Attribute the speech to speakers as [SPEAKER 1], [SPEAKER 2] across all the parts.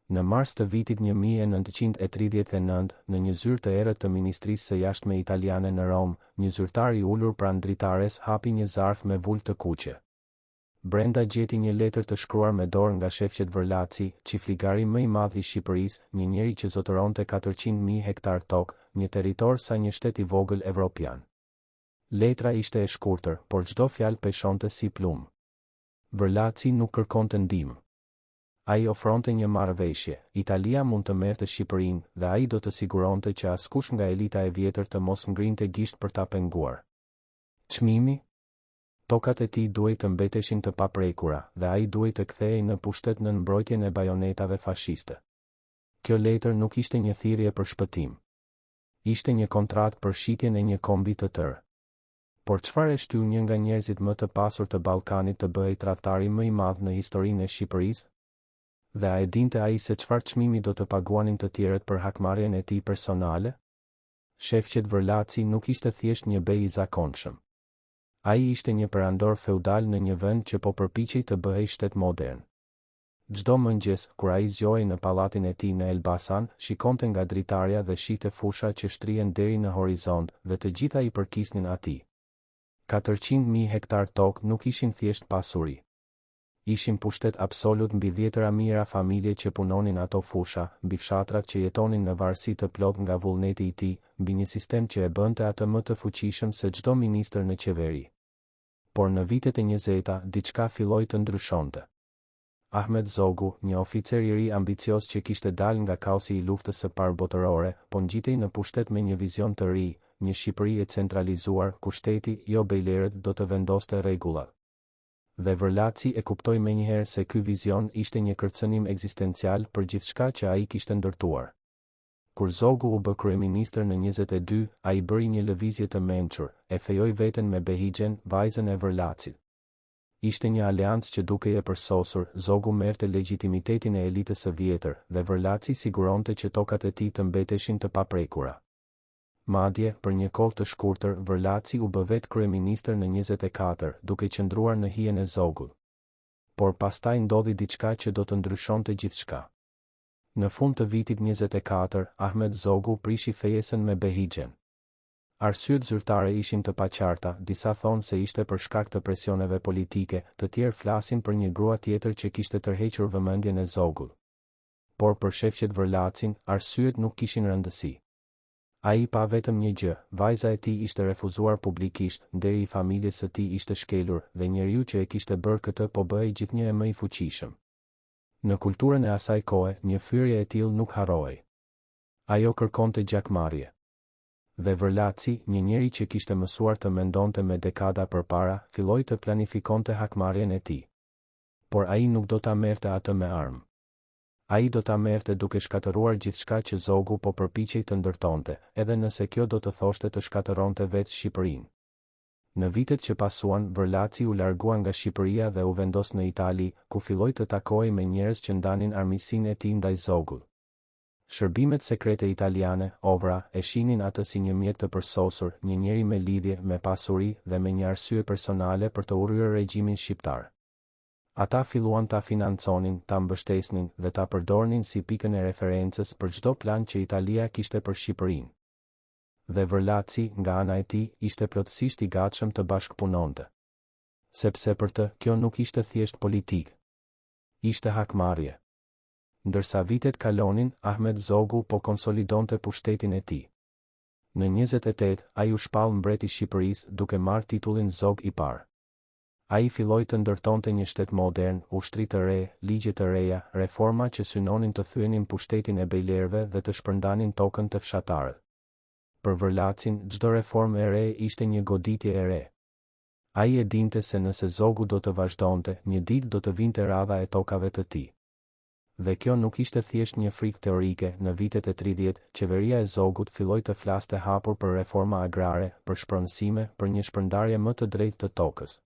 [SPEAKER 1] Në mars të vitit 1939, në një zyrë të errët të Ministrisë së Jashtme italiane në Rom, një zyrtar i ulur pranë dritares hapi një zarf me vulë të kuqe. Brenda gjeti një letër të shkruar me dorë nga shefqet Vërlaci, qifligari më i madh i Shqipërisë, një njeri që zotëronte 400.000 hektar tokë, një territor sa një shtet i vogël evropian. Letra ishte e shkurtër, por çdo fjalë peshonte si plumë. Vërlaci nuk kërkonte ndihmë. Ai ofronte një marrëveshje: Italia mund të merrte Shqipërinë dhe ai do të siguronte që askush nga elita e vjetër të mos ngrinte gisht për ta penguar. Çmimi? Tokat e tij duhej të mbeteshin të paprekura dhe ai duhej të kthehej në pushtet në mbrojtjen e bajonetave fashiste. Kjo letër nuk ishte një thirrje për shpëtim. Ishte një kontratë për shitjen e një kombi të tërë. Por çfarë e shtyu një nga njerëzit më të pasur të Ballkanit të bëhej tradhtari më i madh në historinë e Shqipërisë? Dhe a e dinte ai se çfarë çmimi do të paguanin të tjerët për hakmarrjen e tij personale? Shefqet Vërlaci nuk ishte thjesht një bej i zakonshëm. Ai ishte një perandor feudal në një vend që po përpiqej të bëhej shtet modern. Çdo mëngjes, kur ai zgjohej në pallatin e tij në Elbasan, shikonte nga dritarja dhe shihte fusha që shtrihen deri në horizont dhe të gjitha i përkisnin atij. 400.000 hektar tokë nuk ishin thjesht pasuri. Ishin pushtet absolut mbi 10 mijëra familje që punonin ato fusha, mbi fshatrat që jetonin në varësi të plot nga vullneti i tij, mbi një sistem që e bënte atë më të fuqishëm se çdo ministër në qeveri. Por në vitet e 20-ta, diçka filloi të ndryshonte. Ahmet Zogu, një oficer i ri ambicioz që kishte dalë nga kaosi i luftës së parë botërore, po ngjitej në pushtet me një vizion të ri, një Shqipëri e centralizuar, ku shteti, jo bejlerët, do të vendoste rregullat. Dhe Vërlaci e kuptoi menjëherë se ky vizion ishte një kërcënim ekzistencial për gjithçka që ai kishte ndërtuar. Kur Zogu u bë kryeministër në 22, ai bëri një lëvizje të mençur, e fejoi veten me Behigjen, vajzën e Vërlacit. Ishte një aleancë që dukej e përsosur, Zogu merrte legjitimitetin e elitës së vjetër dhe Vërlaci siguronte që tokat e tij të mbeteshin të paprekura. Madje, për një kohë të shkurtër, Vërlaci u bë vetë kryeministër në 24, duke qëndruar në hijen e Zogut. Por pastaj ndodhi diçka që do të ndryshonte gjithçka. Në fund të vitit 24, Ahmet Zogu prishi fejesën me Behigjen. Arsyet zyrtare ishin të paqarta, disa thonë se ishte për shkak të presioneve politike, të tjerë flasin për një grua tjetër që kishte tërhequr vëmendjen e Zogut. Por për shefqet Vërlacin, arsyet nuk kishin rëndësi. Ai pa vetëm një gjë: vajza e tij ishte refuzuar publikisht, deri i familjes së tij ishte shkelur dhe njeriu që e kishte bërë këtë po bëhej gjithnjë e më i fuqishëm. Në kulturën e asaj kohe, një fyerje e tillë nuk harrohej. Ajo kërkonte gjakmarrje. Dhe Vërlaci, një njeri që kishte mësuar të mendonte me dekada përpara, filloi të planifikonte hakmarrjen e tij. Por ai nuk do ta merrte atë me armë. Ai do ta merrte duke shkatëruar gjithçka që Zogu po përpiqej të ndërtonte, edhe nëse kjo do të thoshte të shkatëronte vetë Shqipërinë. Në vitet që pasuan, Vërlaci u largua nga Shqipëria dhe u vendos në Itali, ku filloi të takohej me njerëz që ndanin armiqsinë e tij ndaj Zogut. Shërbimet sekrete italiane, OVRA, e shihnin atë si një mjet të përsosur, një njeri me lidhje, me pasuri dhe me një arsye personale për të urryer regjimin shqiptar. Ata filluan ta financonin, ta mbështesnin dhe ta përdornin si pikën e referencës për çdo plan që Italia kishte për Shqipërinë. Dhe Vërlaci, nga ana e tij, ishte plotësisht i gatshëm të bashkëpunonte. Sepse për të, kjo nuk ishte thjesht politikë. Ishte hakmarrje. Ndërsa vitet kalonin, Ahmet Zogu po konsolidonte pushtetin e tij. Në 28, ai u shpall mbreti i Shqipërisë duke marrë titullin Zog i parë. Ai filloi të ndërtonte një shtet modern, ushtri të re, ligje të reja, reforma që synonin të thyenin pushtetin e bejlerëve dhe të shpërndanin tokën të fshatarët. Për Vërlacin, çdo reformë e re ishte një goditje e re. Ai e dinte se nëse Zogu do të vazhdonte, një ditë do të vinte radha e tokave të tij. Dhe kjo nuk ishte thjesht një frikë teorike. Në vitet e 30, qeveria e Zogut filloi të flaste hapur për reforma agrare, për shpronësime, për një shpërndarje më të drejtë të tokës.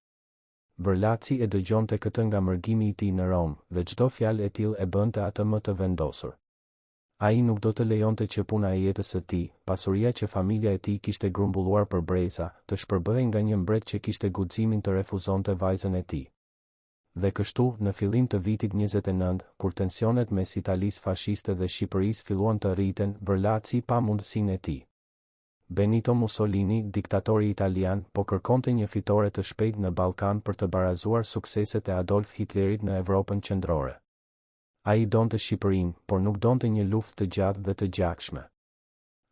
[SPEAKER 1] Vërlaci e dëgjonte këtë nga mërgimi i tij në Rom, dhe çdo fjalë e tillë e bënte atë më të vendosur. Ai nuk do të lejonte që puna e jetës së tij, pasuria që familja e tij kishte grumbulluar për breza, të shpërbëhej nga një mbret që kishte guximin të refuzonte vajzën e tij. Dhe kështu, në fillim të vitit 29, kur tensionet mes Italisë fashiste dhe Shqipërisë filluan të rriten, Vërlaci pa mundësinë e tij. Benito Mussolini, diktatori italian, po kërkonte një fitore të shpejtë në Ballkan për të barazuar sukseset e Adolf Hitlerit në Evropën qendrore. Ai donte Shqipërinë, por nuk donte një luftë të gjatë dhe të gjakshme.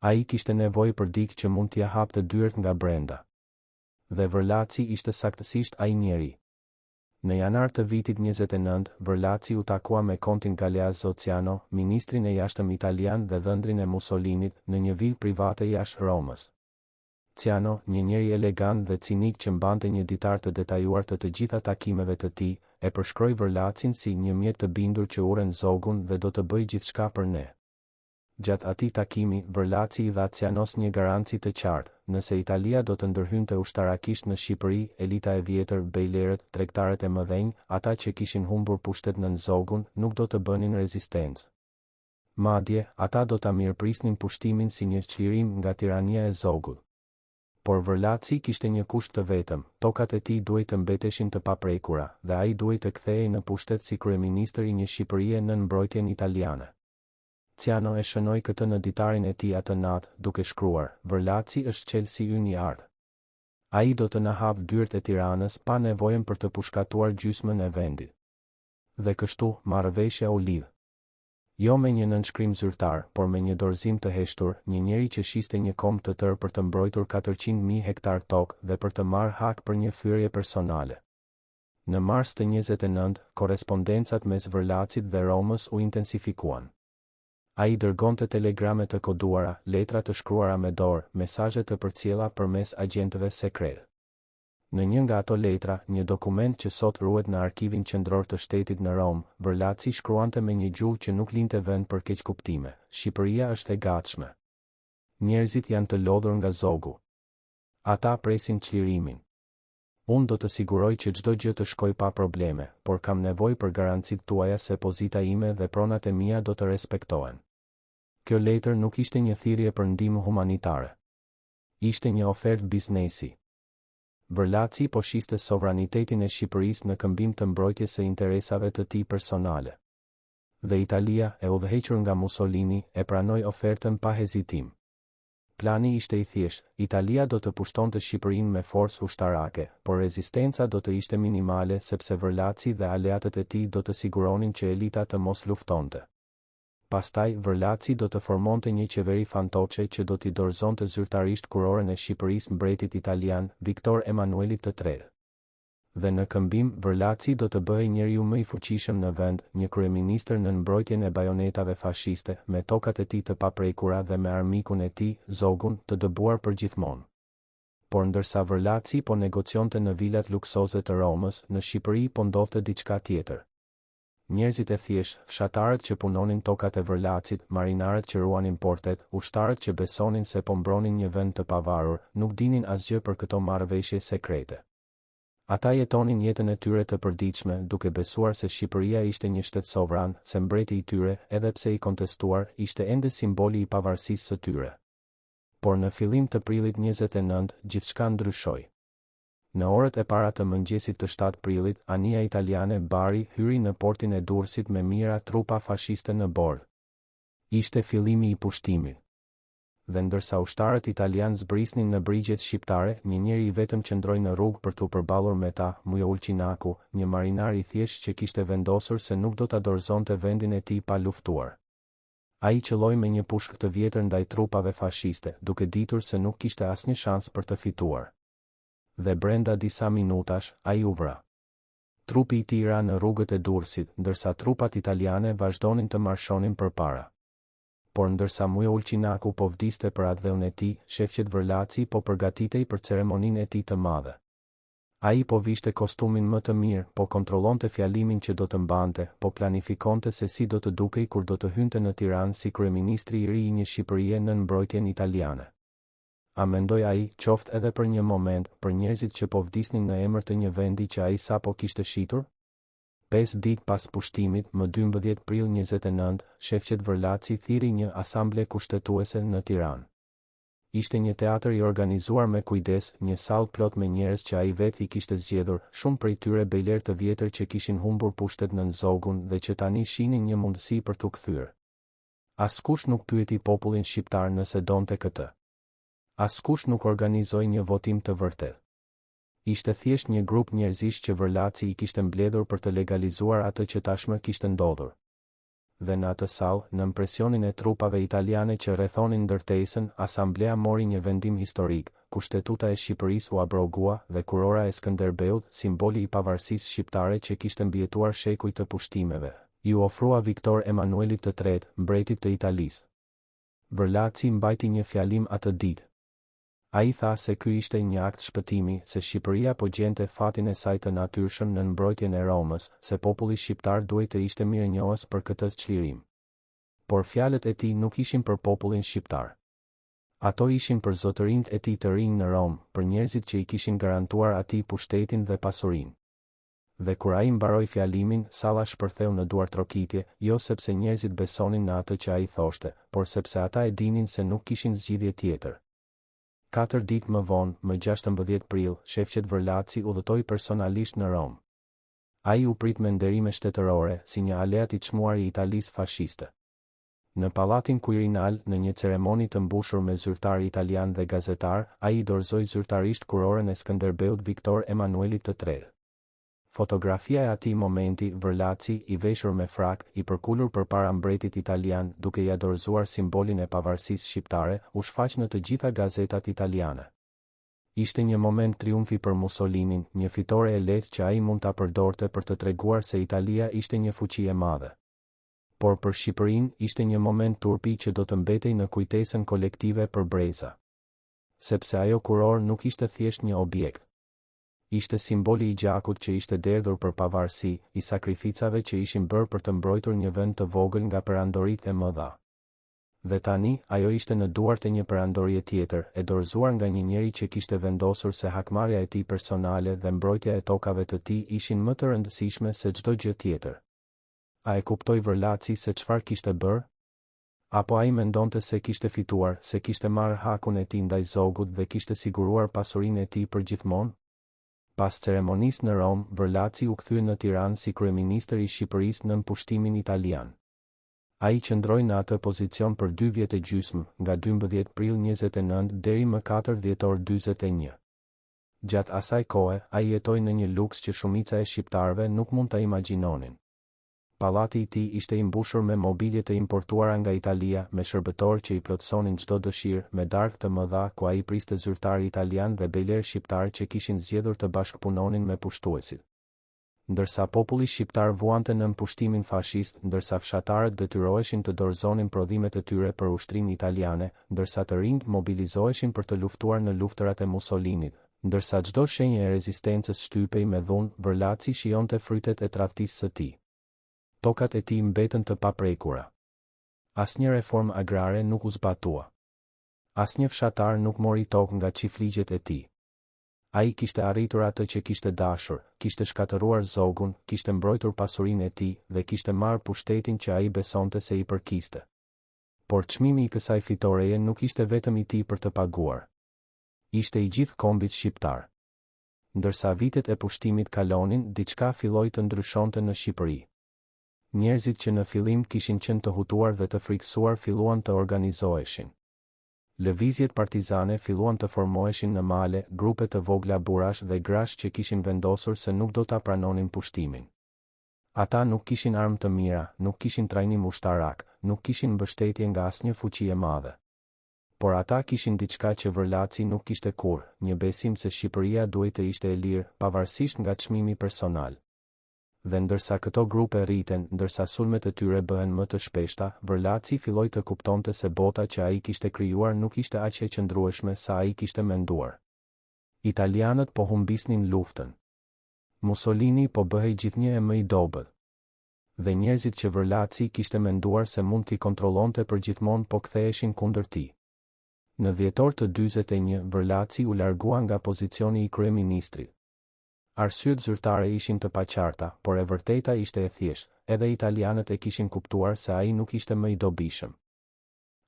[SPEAKER 1] Ai kishte nevojë për dikë që mund t'ia hapte dyert nga brenda. Dhe Vërlaci ishte saktësisht ai njeri. Në janar të vitit 29, Vërlaci u takua me Kontin Galeazzo Ciano, ministrin e jashtëm italian dhe dhëndrin e Mussolinit, në një vilë private jashtë Romës. Ciano, një njeri elegant dhe cinik që mbante një ditar të detajuar të gjitha takimeve të tij, e përshkroi Vërlacin si një mjet të bindur që uren zogun dhe do të bëjë gjithçka për ne. Gjatë atij takimi, Vërlaci i dha Cianos një garanci të qartë: nëse Italia do të ndërhynte ushtarakisht në Shqipëri, elita e vjetër, bejlerët, tregtarët e mëdhenj, ata që kishin humbur pushtet nën zogun, nuk do të bënin rezistencë. Madje, ata do ta mirëprisnin pushtimin si një çlirim nga tirania e zogut. Por Vërlaci kishte një kusht të vetëm: tokat e tij duhej të mbeteshin të paprekura, dhe ai duhej të kthehej në pushtet si kryeministër i një Shqipërie nën mbrojtjen italiane. Ciano e shënoi këtë në ditarin e tij atë natë, duke shkruar: Vërlaci është qelësi ynë i ardhmë. Ai do të na hap dyert e Tiranës pa nevojën për të pushkatuar gjysmën e vendit. Dhe kështu, marrëveshja u lidh. Jo me një nënshkrim zyrtar, por me një dorëzim të heshtur, një njeri që shiste një kom të tërë për të mbrojtur 400.000 hektar tokë dhe për të marrë hak për një thyrje personale. Në mars të 29, korrespondencat mes Vërlacit dhe Romës u intensifikuan. Ai dërgonte telegrame të koduara, letra të shkruara me dorë, mesazhe të përcjella përmes agjentëve sekret. Në një nga ato letra, një dokument që sot ruhet në Arkivin Qendror të Shtetit në Rom, Vërlaci shkruante me një gjuhë që nuk linte vend për keqkuptime: Shqipëria është e gatshme. Njerëzit janë të lodhur nga zogu. Ata presin çlirimin. Unë do të siguroj që çdo gjë të shkojë pa probleme, por kam nevojë për garancitë tuaja se pozita ime dhe pronat e mia do të respektohen. Kjo letër nuk ishte një thirrje për ndihmë humanitare. Ishte një ofertë biznesi. Vërlaci po shiste sovranitetin e Shqipërisë në këmbim të mbrojtjes së interesave të tij personale. Dhe Italia, e udhëhequr nga Mussolini, e pranoi ofertën pa hezitim. Plani ishte i thjeshtë: Italia do të pushtonte Shqipërinë me forcë ushtarake, por rezistenca do të ishte minimale sepse Vërlaci dhe aleatët e tij do të siguronin që elita të mos luftonte. Pastaj, Vërlaci do të formonte një qeveri fantoçe që do t'i dorëzonte zyrtarisht kurorën e Shqipërisë mbretit italian, Viktor Emanuelit III. Dhe në këmbim, Vërlaci do të bëhej njeriu më i fuqishëm në vend, një kryeministër në mbrojtjen e bajonetave fashiste, me tokat e tij të paprekura dhe me armikun e tij, zogun, të dëbuar përgjithmonë. Por ndërsa Vërlaci po negocionte në vilat luksoze të Romës, në Shqipëri po ndodhte diçka tjetër. Njerëzit e thjeshtë, fshatarët që punonin tokat e Vërlacit, marinarët që ruanin portet, ushtarët që besonin se po mbronin një vend të pavarur, nuk dinin asgjë për këto marrëveshje sekrete. Ata jetonin jetën e tyre të përditshme, duke besuar se Shqipëria ishte një shtet sovran, se mbreti i tyre, edhe pse i kontestuar, ishte ende simboli i pavarësisë së tyre. Por në fillim të prillit 29, gjithçka ndryshoi. Në orët e para të mëngjesit të 7 prillit, anija italiane Bari hyri në portin e Durrësit me mijëra trupa fashiste në bordë. Ishte fillimi i pushtimit. Dhe ndërsa ushtarët italianë zbrisnin në brigjet shqiptare, një njeri i vetëm qëndroi në rrugë për t'u përballur me ta, Mujo Ulqinaku, një marinar i thjeshtë që kishte vendosur se nuk do ta dorëzonte vendin e tij pa luftuar. Ai qelloi me një pushkë të vjetër ndaj trupave fashiste, duke ditur se nuk kishte asnjë shans për të fituar. Dhe brenda disa minutash, ai u vra. Trupi i tij ra në rrugët e Durrësit, ndërsa trupat italiane vazhdonin të marshonin përpara. Por ndërsa Mujo Ulqinaku po vdiste për atdheun e tij, shefqet Vërlaci po përgatitej për ceremoninë e tij të madhe. Ai po vishte kostumin më të mirë, po kontrollonte fjalimin që do të mbante, po planifikonte se si do të dukej kur do të hynte në Tiranë si kryeministri i ri i një Shqipërie nën mbrojtjen italiane. A mendoi ai, qoftë edhe për një moment, për njerëzit që po vdisnin në emër të një vendi që ai sapo kishte shitur? 5 ditë pas pushtimit, më 12 prill 29, shefqet Vërlaci thiri një asamble kushtetuese në Tiranë. Ishte një teatër i organizuar me kujdes, një sallë plot me njerëz që ai vetë i kishte zgjedhur, shumë prej tyre bejler të vjetër që kishin humbur pushtet nën zogun dhe që tani shihnin një mundësi për t'u kthyer. Askush nuk pyeti popullin shqiptar nëse donte këtë. Askush nuk organizoi një votim të vërtetë. Ishte thjesht një grup njerëzish që Vërlaci i kishte mbledhur për të legalizuar atë që tashmë kishte ndodhur. Dhe në atë sallë, në presionin e trupave italiane që rrethonin ndërtesën, asamblea mori një vendim historik, Kushtetuta e Shqipërisë u abrogua dhe kurora e Skënderbeut, simboli i pavarësisë shqiptare që kishte mbijetuar shekuj të pushtimeve, ju ofrua Viktor Emanuelit III, mbretit të Italisë. Vërlaci mbajti një fjalim atë ditë. Ai tha se ky ishte një akt shpëtimi, se Shqipëria po gjente fatin e saj të natyrshëm në mbrojtjen e Romës, se populli shqiptar duhej të ishte mirënjohës për këtë çlirim. Por fjalët e tij nuk ishin për popullin shqiptar. Ato ishin për zotërinjt e tij të rinj në Rom, për njerëzit që i kishin garantuar atij pushtetin dhe pasurinë. Dhe kur ai mbaroi fjalimin, salla shpërtheu në duar trokitje, jo sepse njerëzit besonin në atë që ai thoshte, por sepse ata e dinin se nuk kishin zgjidhje tjetër. 4 ditë më vonë, më 16 prill, shefqet Vërlaci udhëtoi personalisht në Rom. Ai u prit me nderime shtetërore, si një aleat i çmuar i Italisë fashiste. Në pallatin Quirinal, në një ceremoni të mbushur me zyrtar italian dhe gazetar, ai i dorëzoi zyrtarisht kurorën e Skënderbeut Viktor Emanuelit III. Fotografia e atij momenti, Vërlaci, i veshur me frak, i përkulur përpara mbretit italian, duke ia dorëzuar simbolin e pavarësisë shqiptare, u shfaq në të gjitha gazetat italiane. Ishte një moment triumfi për Mussolinin, një fitore e lehtë që ai mund ta përdorte për të treguar se Italia ishte një fuqi e madhe. Por për Shqipërinë ishte një moment turpi që do të mbetej në kujtesën kolektive për breza. Sepse ajo kuror nuk ishte thjesht një objekt. Ishte simboli i gjakut që ishte derdhur për pavarësi, i sakrificave që ishin bërë për të mbrojtur një vend të vogël nga perandoritë e mëdha. Dhe tani, ajo ishte në duart e një perandorie tjetër, e dorëzuar nga një njeri që kishte vendosur se hakmarrja e tij personale dhe mbrojtja e tokave të tij ishin më të rëndësishme se çdo gjë tjetër. A e kuptoi Vërlaci se çfarë kishte bërë? Apo ai mendonte se kishte fituar, se kishte marrë hakun e tij ndaj zogut dhe kishte siguruar pasurinë e tij për gjithmonë? Pas ceremonisë në Rom, Vërlaci u kthye në Tiranë si kryeministër i Shqipërisë nën pushtimin italian. Ai qëndroi në atë pozicion për 2 vjet e gjysmë, nga 12 prill 29 deri më 4 dhjetor 41. Gjatë asaj kohe, ai jetoi në një luks që shumica e shqiptarëve nuk mund ta imagjinonin. Pallati i tij ishte i mbushur me mobilje të importuara nga Italia, me shërbëtorë që i plotësonin çdo dëshirë, me darkë të mëdha ku ai priste zyrtar italian dhe bejler shqiptar që kishin zgjedhur të bashkëpunonin me pushtuesit. Ndërsa populli shqiptar vuante nën pushtimin fashist, ndërsa fshatarët detyroheshin të dorëzonin prodhimet e tyre për ushtrinë italiane, ndërsa të rinjt mobilizoheshin për të luftuar në luftërat e Mussolinit, ndërsa çdo shenjë e rezistencës shtypej me dhunë, Vërlaci shijonte frytet e tradhtisë së tij. Tokat e tij mbetën të paprekura. Asnjë reformë agrare nuk u zbatua. Asnjë fshatar nuk mori tokë nga çiftligjet e tij. Ai kishte arritur atë që kishte dashur, kishte shkatëruar zogun, kishte mbrojtur pasurinë e tij dhe kishte marrë pushtetin që ai besonte se i përkiste. Por çmimi i kësaj fitoreje nuk ishte vetëm i tij për të paguar. Ishte i gjithë kombit shqiptar. Ndërsa vitet e pushtimit kalonin, diçka filloi të ndryshonte në Shqipëri. Njerëzit që në fillim kishin qenë të hutuar dhe të frikësuar filluan të organizoheshin. Lëvizjet partizane filluan të formoheshin në male, grupe të vogla burash dhe grash që kishin vendosur se nuk do ta pranonin pushtimin. Ata nuk kishin armë të mira, nuk kishin trajnim ushtarak, nuk kishin mbështetje nga asnjë fuqi e madhe. Por ata kishin diçka që Vërlaci nuk kishte kurrë, një besim se Shqipëria duhet të ishte e lirë, pavarësisht nga çmimi personal. Dhe ndërsa këto grupe rriten, ndërsa sulmet e tyre bëhen më të shpeshta, Vërlaci filloi të kuptonte se bota që ai kishte krijuar nuk ishte aq e qëndrueshme sa ai kishte menduar. Italianët po humbisnin luftën. Mussolini po bëhej gjithnjë e më i dobët. Dhe njerëzit që Vërlaci kishte menduar se mund t'i kontrollonte përgjithmonë po ktheheshin kundër tij. Në dhjetor të 41, Vërlaci u largua nga pozicioni i kryeministrit. Arsyet zyrtare ishin të paqarta, por e vërteta ishte e thjeshtë, edhe italianët e kishin kuptuar se ai nuk ishte më i dobishëm.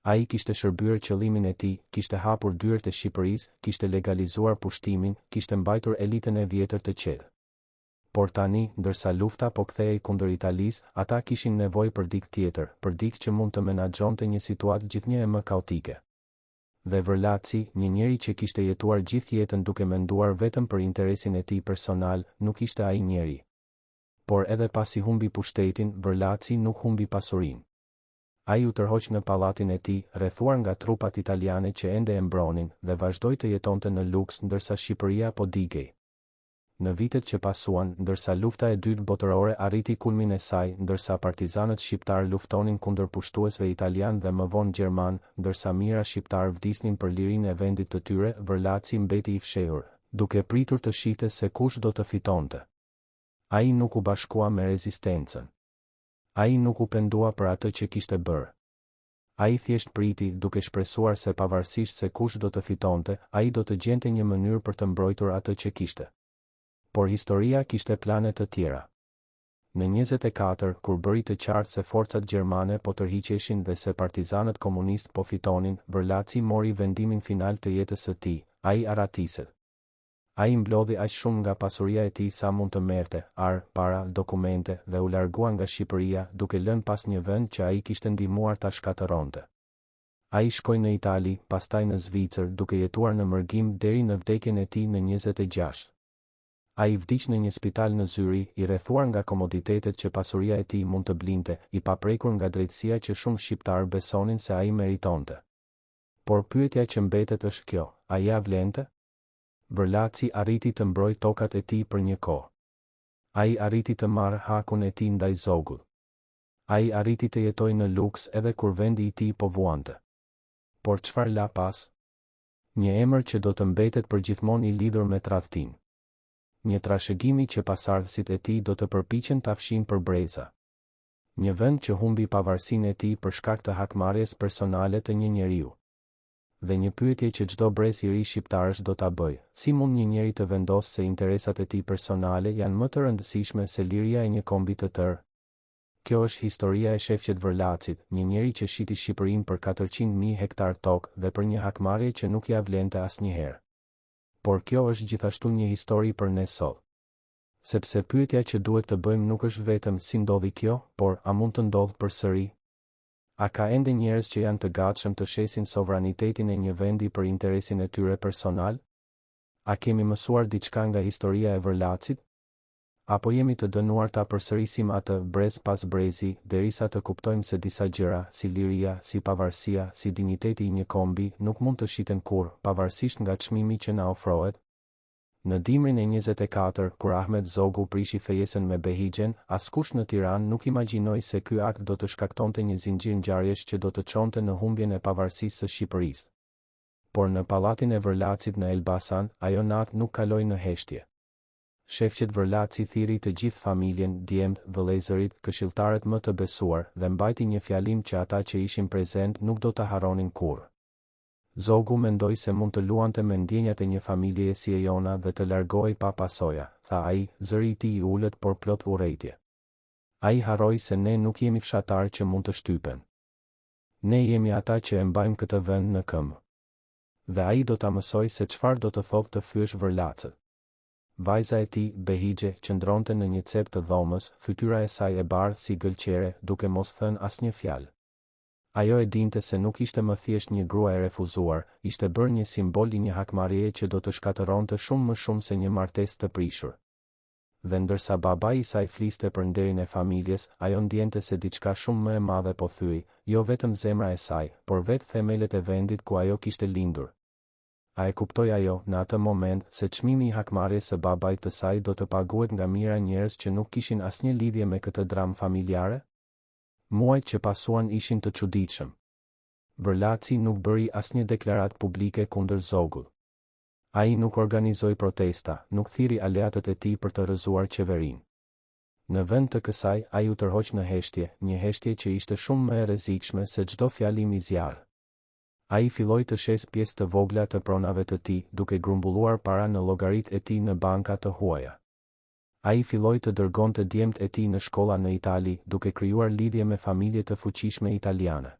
[SPEAKER 1] Ai kishte shërbyer qëllimin e tij, kishte hapur dyert e Shqipërisë, kishte legalizuar pushtimin, kishte mbajtur elitën e vjetër të qetë. Por tani, ndërsa lufta po kthehej kundër Italisë, ata kishin nevojë për dikë tjetër, për dikë që mund të menaxhonte një situatë gjithnjë më kaotike. Dhe Vërlaci, një njeri që kishte jetuar gjithë jetën duke menduar vetëm për interesin e tij personal, nuk ishte ai njeri. Por edhe pasi humbi pushtetin, Vërlaci nuk humbi pasurinë. Ai u tërhoq në pallatin e tij, rrethuar nga trupat italiane që ende e mbronin, dhe vazhdoi të jetonte në luks ndërsa Shqipëria po digej. Në vitet që pasuan, ndërsa lufta e dytë botërore arriti kulmin e saj, ndërsa partizanët shqiptar luftonin kundër pushtuesve italian dhe më vonë gjerman, ndërsa mijëra shqiptar vdisnin për lirinë e vendit të tyre, Vërlaci mbeti i fshehur, duke pritur të shihte se kush do të fitonte. Ai nuk u bashkua me rezistencën. Ai nuk u pendua për atë që kishte bërë. Ai thjesht priti, duke shpresuar se pavarësisht se kush do të fitonte, ai do të gjente një mënyrë për të mbrojtur atë që kishte. Por historia kishte plane të tjera. Në 24, kur bëri të qartë se forcat gjermane po tërhiqeshin dhe se partizanët komunist po fitonin, Vërlaci mori vendimin final të jetës së tij, ai aratiset. Ai mblodhi aq shumë nga pasuria e tij sa mund të merrte, para, dokumente, dhe u largua nga Shqipëria, duke lënë pas një vend që ai kishte ndihmuar ta shkatërronte. Ai shkoi në Itali, pastaj në Zvicër, duke jetuar në mërgim deri në vdekjen e tij në 26. Ai vdiq në një spital në Zyri, i rrethuar nga komoditetet që pasuria e tij mund të blinte, i paprekur nga drejtësia që shumë shqiptar besonin se ai meritonte. Por pyetja që mbetet është kjo: a ja vlente? Vërlaci arriti të mbrojë tokat e tij për një kohë. Ai arriti të marrë hakun e tij ndaj zogut. Ai arriti të jetojë në luks edhe kur vendi i tij po vuante. Por çfarë la pas? Një emër që do të mbetet përgjithmonë i lidhur me tradhtinë. Një trashëgimi që pasardhësit e tij do të përpiqen ta fshin për breza. Një vend që humbi pavarësinë e tij për shkak të hakmarrjes personale të një njeriu. Dhe një pyetje që çdo brez i ri shqiptarësh do ta bëjë: si mund një njeri të vendosë se interesat e tij personale janë më të rëndësishme se liria e një kombi të tërë? Kjo është historia e shefqet Vërlacit, një njeri që shiti Shqipërinë për 400.000 hektar tokë dhe për një hakmarrje që nuk ja vlente asnjëherë. Por kjo është gjithashtu një histori për ne sot. Sepse pyetja që duhet të bëjmë nuk është vetëm si ndodhi kjo, por a mund të ndodhë përsëri? A ka ende njerëz që janë të gatshëm të shesin sovranitetin e një vendi për interesin e tyre personal? A kemi mësuar diçka nga historia e Vërlacit? Apo jemi të dënuar ta përsërisim atë brez pas brezi, derisa të kuptojmë se disa gjëra, si liria, si pavarësia, si dinjiteti i një kombi, nuk mund të shiten kurrë, pavarësisht nga çmimi që na ofrohet? Në dimrin e 24, kur Ahmet Zogu prishi fejesën me Behigjen, askush në Tiranë nuk imagjinoi se ky akt do të shkaktonte një zinxhir ngjarjesh që do të çonte në humbjen e pavarësisë së Shqipërisë. Por në pallatin e Vërlacit në Elbasan, ajo natë nuk kaloi në heshtje. Shefqet Vërlaci thiri të gjithë familjen, djemt, vëllezërit, këshilltarët më të besuar, dhe mbajti një fjalim që ata që ishin prezent nuk do ta harronin kurrë. Zogu mendoi se mund të luante me ndjenjat e një familjeje si e jona dhe të largohej pa pasoja, tha ai, zëri i tij i ulët por plot urrëtie. Ai harroi se ne nuk jemi fshatar që mund të shtypen. Ne jemi ata që e mbajmë këtë vend në këmbë. Dhe ai do ta mësoj se çfarë do të thotë të fyesh Vërlacët. Vajza e tij, Behigje, qëndronte në një cep të dhomës, fytyra e saj e bardhë si gëlqere, duke mos thënë asnjë fjalë. Ajo e dinte se nuk ishte më thjesht një grua e refuzuar, ishte bërë një simbol i një hakmarrjeje që do të shkatëronte shumë më shumë se një martesë të prishur. Dhe ndërsa babai i saj fliste për nderin e familjes, ajo ndjente se diçka shumë më e madhe po thyi, jo vetëm zemra e saj, por vetë themelet e vendit ku ajo kishte lindur. A e kuptoi ajo, në atë moment, se çmimi i hakmarrjes së babait të saj do të paguhet nga mijëra njerëz që nuk kishin asnjë lidhje me këtë dramë familjare? Muajt që pasuan ishin të çuditshëm. Vërlaci nuk bëri asnjë deklaratë publike kundër Zogut. Ai nuk organizoi protesta, nuk thiri aleatët e tij për të rrëzuar qeverinë. Në vend të kësaj, ai u tërhoq në heshtje, një heshtje që ishte shumë më e rrezikshme se çdo fjalim i zjarr. Ai filloi të shes pjesë të vogla të pronave të tij, duke grumbulluar para në llogaritë e tij në banka të huaja. Ai filloi të dërgonte djemt e tij në shkolla në Itali, duke krijuar lidhje me familje të fuqishme italiane.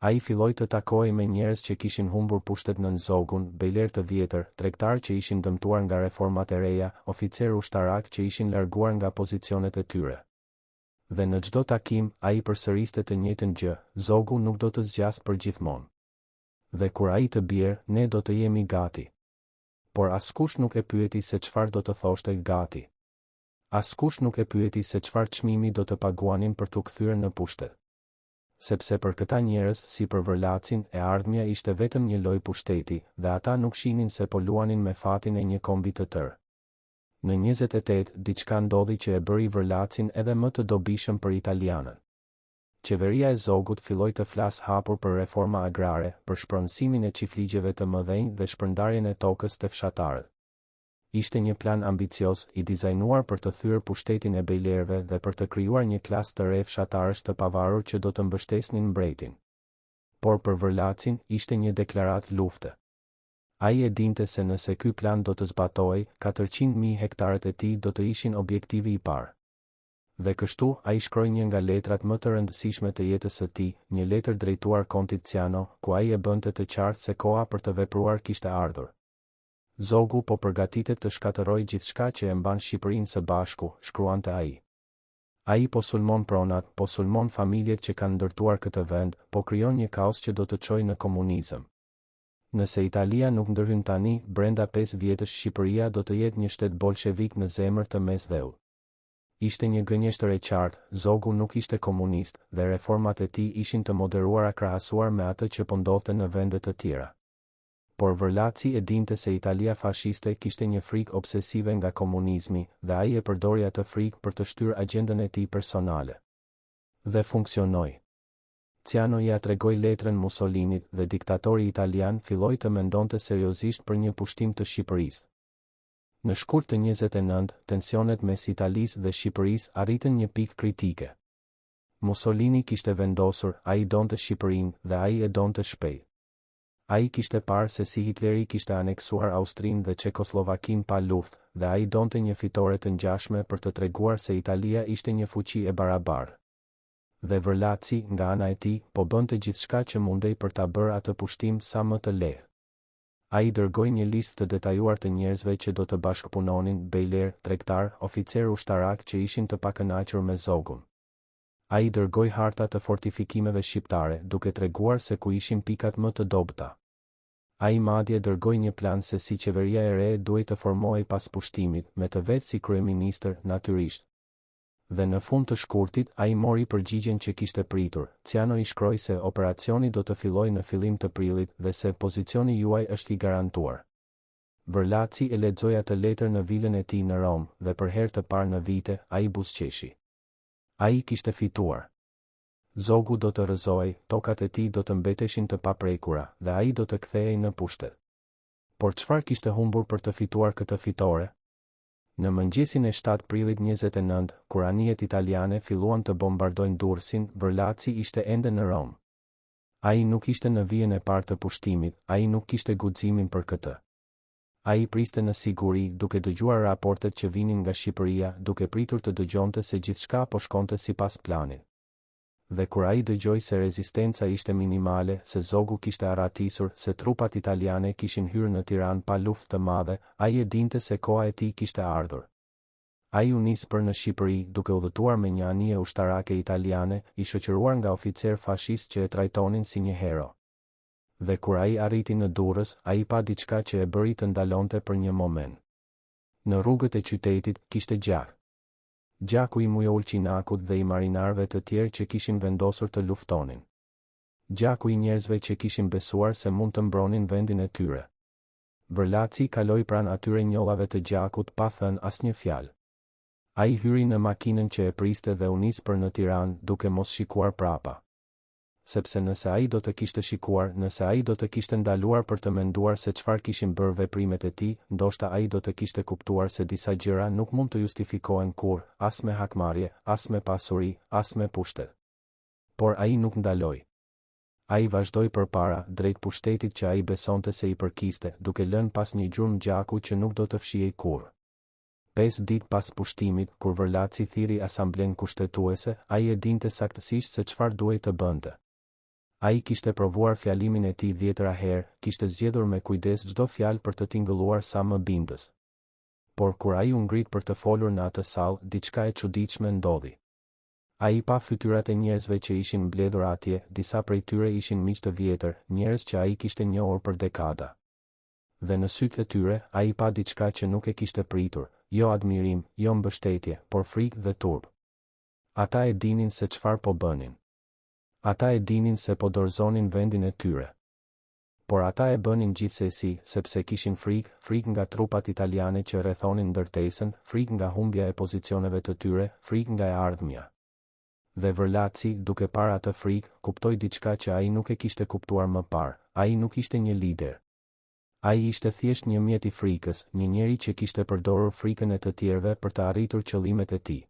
[SPEAKER 1] Ai filloi të takojë me njerëz që kishin humbur pushtet nën zogun, bejler të vjetër, tregtar që ishin dëmtuar nga reformat e reja, oficer ushtarak që ishin larguar nga pozicionet e tyre. Dhe në çdo takim, ai përsëriste të njëjtën gjë, zogu nuk do të zgjas për gjithmonë. Dhe kur ai të bjerë, ne do të jemi gati. Por askush nuk e pyeti se çfarë do të thoshte gati. Askush nuk e pyeti se çfarë çmimi do të paguanin për t'u kthyer në pushtet. Sepse për këta njerëz, si për Vërlacin, e ardhmja ishte vetëm një lloj pushteti, dhe ata nuk shihnin se po luanin me fatin e një kombi të tërë. Në 28, diçka ndodhi që e bëri Vërlacin edhe më të dobishëm për italianët. Qeveria e zogut filloi të flasë hapur për reforma agrare, për shpronësimin e çiftligjeve të mëdhenj dhe shpërndarjen e tokës te fshatarët. Ishte një plan ambicioz, i dizajnuar për të thyer pushtetin e bejlerëve dhe për të krijuar një klasë të re fshatarësh të pavarur që do të mbështesnin mbretin. Por për Vërlacin, ishte një deklaratë lufte. Ai e dinte se nëse ky plan do të zbatohej, 400.000 hektarët e tij do të ishin objektivi i parë. Dhe kështu, ai shkroi një nga letrat më të rëndësishme të jetës së tij, një letër drejtuar Kontit Ciano, ku ai e bënte të qartë se koha për të vepruar kishte ardhur. Zogu po përgatitet të shkatërrojë gjithçka që e mban Shqipërinë së bashku, shkruante ai. Ai po sulmon pronat, po sulmon familjet që kanë ndërtuar këtë vend, po krijon një kaos që do të çojë në komunizëm. Nëse Italia nuk ndërhyn tani, brenda 5 vjetësh Shqipëria do të jetë një shtet bolshevik në zemër të mesdheu. Ishte një gënjeshtër e qartë, zogu nuk ishte komunist, dhe reformat e tij ishin të moderuara krahasuar me atë që po ndodhte në vende të tjera. Por Vërlaci e dinte se Italia fashiste kishte një frikë obsesive nga komunizmi, dhe ai e përdori atë frikë për të shtyrë agjendën e tij personale. Dhe funksionoi. Ciano ja tregoi letrën Mussolinit dhe diktatori italian filloi të mendonte seriozisht për një pushtim të Shqipërisë. Në shkurt të 29, tensionet mes Italisë dhe Shqipërisë arritën një pikë kritike. Mussolini kishte vendosur, ai donte Shqipërinë dhe ai e donte shpejt. Ai kishte parë se si Hitleri kishte aneksuar Austrinë dhe Çekoslovakinë pa luftë, dhe ai donte një fitore të ngjashme për të treguar se Italia ishte një fuqi e barabartë. Dhe Vërlaci, nga ana e tij, po bënte gjithçka që mundej për ta bërë atë pushtim sa më të lehtë. Ai dërgoi një listë të detajuar të njerëzve që do të bashkëpunonin, bejler, tregtar, oficer ushtarak që ishin të pakënaqur me zogun. Ai dërgoi harta të fortifikimeve shqiptare, duke treguar se ku ishin pikat më të dobëta. Ai madje dërgoi një plan se si qeveria e re duhej të formohej pas pushtimit, me të vetë si kryeministër, natyrisht. Dhe në fund të shkurtit, ai mori përgjigjen që kishte pritur. Ciano i shkroi se operacioni do të fillojë në fillim të prillit dhe se pozicioni juaj është i garantuar. Vërlaci e lexoi atë letër në vilën e tij në Rom, dhe për herë të parë në vite, ai buzëqeshi. Ai kishte fituar. Zogu do të rrëzohej, tokat e tij do të mbeteshin të paprekura, dhe ai do të kthehej në pushtet. Por çfarë kishte humbur për të fituar këtë fitore? Në mëngjesin e 7 prillit 29, kur anijet italiane filluan të bombardojnë Durrësin, Vërlaci ishte ende në Rom. Ai nuk ishte në vijën e parë të pushtimit, ai nuk kishte guximin për këtë. Ai priste në siguri, duke dëgjuar raportet që vinin nga Shqipëria, duke pritur të dëgjonte se gjithçka po shkonte sipas planit. Dhe kur ai dëgjoi se rezistenca ishte minimale, se zogu kishte arratisur, se trupat italiane kishin hyrë në Tiranë pa luftë të madhe, ai e dinte se koha e tij kishte ardhur. Ai u nis për në Shqipëri, duke udhëtuar me një anije ushtarake italiane, i shoqëruar nga oficer fashist që e trajtonin si një hero. Dhe kur ai arriti në Durrës, ai pa diçka që e bëri të ndalonte për një moment. Në rrugët e qytetit kishte gjak. Gjaku i Mujolçinakut dhe i marinarëve të tjerë që kishin vendosur të luftonin. Gjaku i njerëzve që kishin besuar se mund të mbronin vendin e tyre. Vërlaci kaloi pranë atyre njollave të gjakut pa thënë asnjë fjalë. Ai hyri në makinën që e priste dhe u nis për në Tiranë, duke mos shikuar prapa. Sepse nëse ai do të kishte shikuar, nëse ai do të kishte ndaluar për të menduar se çfarë kishin bërë veprimet e tij, ndoshta ai do të kishte kuptuar se disa gjëra nuk mund të justifikohen kurrë, as me hakmarrje, as me pasuri, as me pushtet. Por ai nuk ndaloi. Ai vazhdoi përpara, drejt pushtetit që ai besonte se i përkiste, duke lënë pas një gjurmë gjaku që nuk do të fshihej kurrë. 5 ditë pas pushtimit, kur Vërlaci thiri asamblen kushtetuese, ai e dinte saktësisht se çfarë duhej të bënte. Ai kishte provuar fjalimin e tij 10 herë, kishte zgjedhur me kujdes çdo fjalë për të tingëlluar sa më bindës. Por kur ai u ngrit për të folur në atë sallë, diçka e çuditshme ndodhi. Ai pa fytyrat e njerëzve që ishin mbledhur atje, disa prej tyre ishin miq të vjetër, njerëz që ai kishte njohur për dekada. Dhe në sytë e tyre, ai pa diçka që nuk e kishte pritur, jo admirim, jo mbështetje, por frikë dhe turp. Ata e dinin se çfarë po bënin. Ata e dinin se po dorëzonin vendin e tyre. Por ata e bënin gjithsesi, sepse kishin frikë nga trupat italiane që rrethonin ndërtesën, frikë nga humbja e pozicioneve të tyre, frikë nga e ardhmja. Dhe Vërlaci, duke parë atë frikë, kuptoi diçka që ai nuk e kishte kuptuar më parë. Ai nuk ishte një lider. Ai ishte thjesht një mjet i frikës, një njeri që kishte përdorur frikën e të tjerëve për të arritur qëllimet e tij.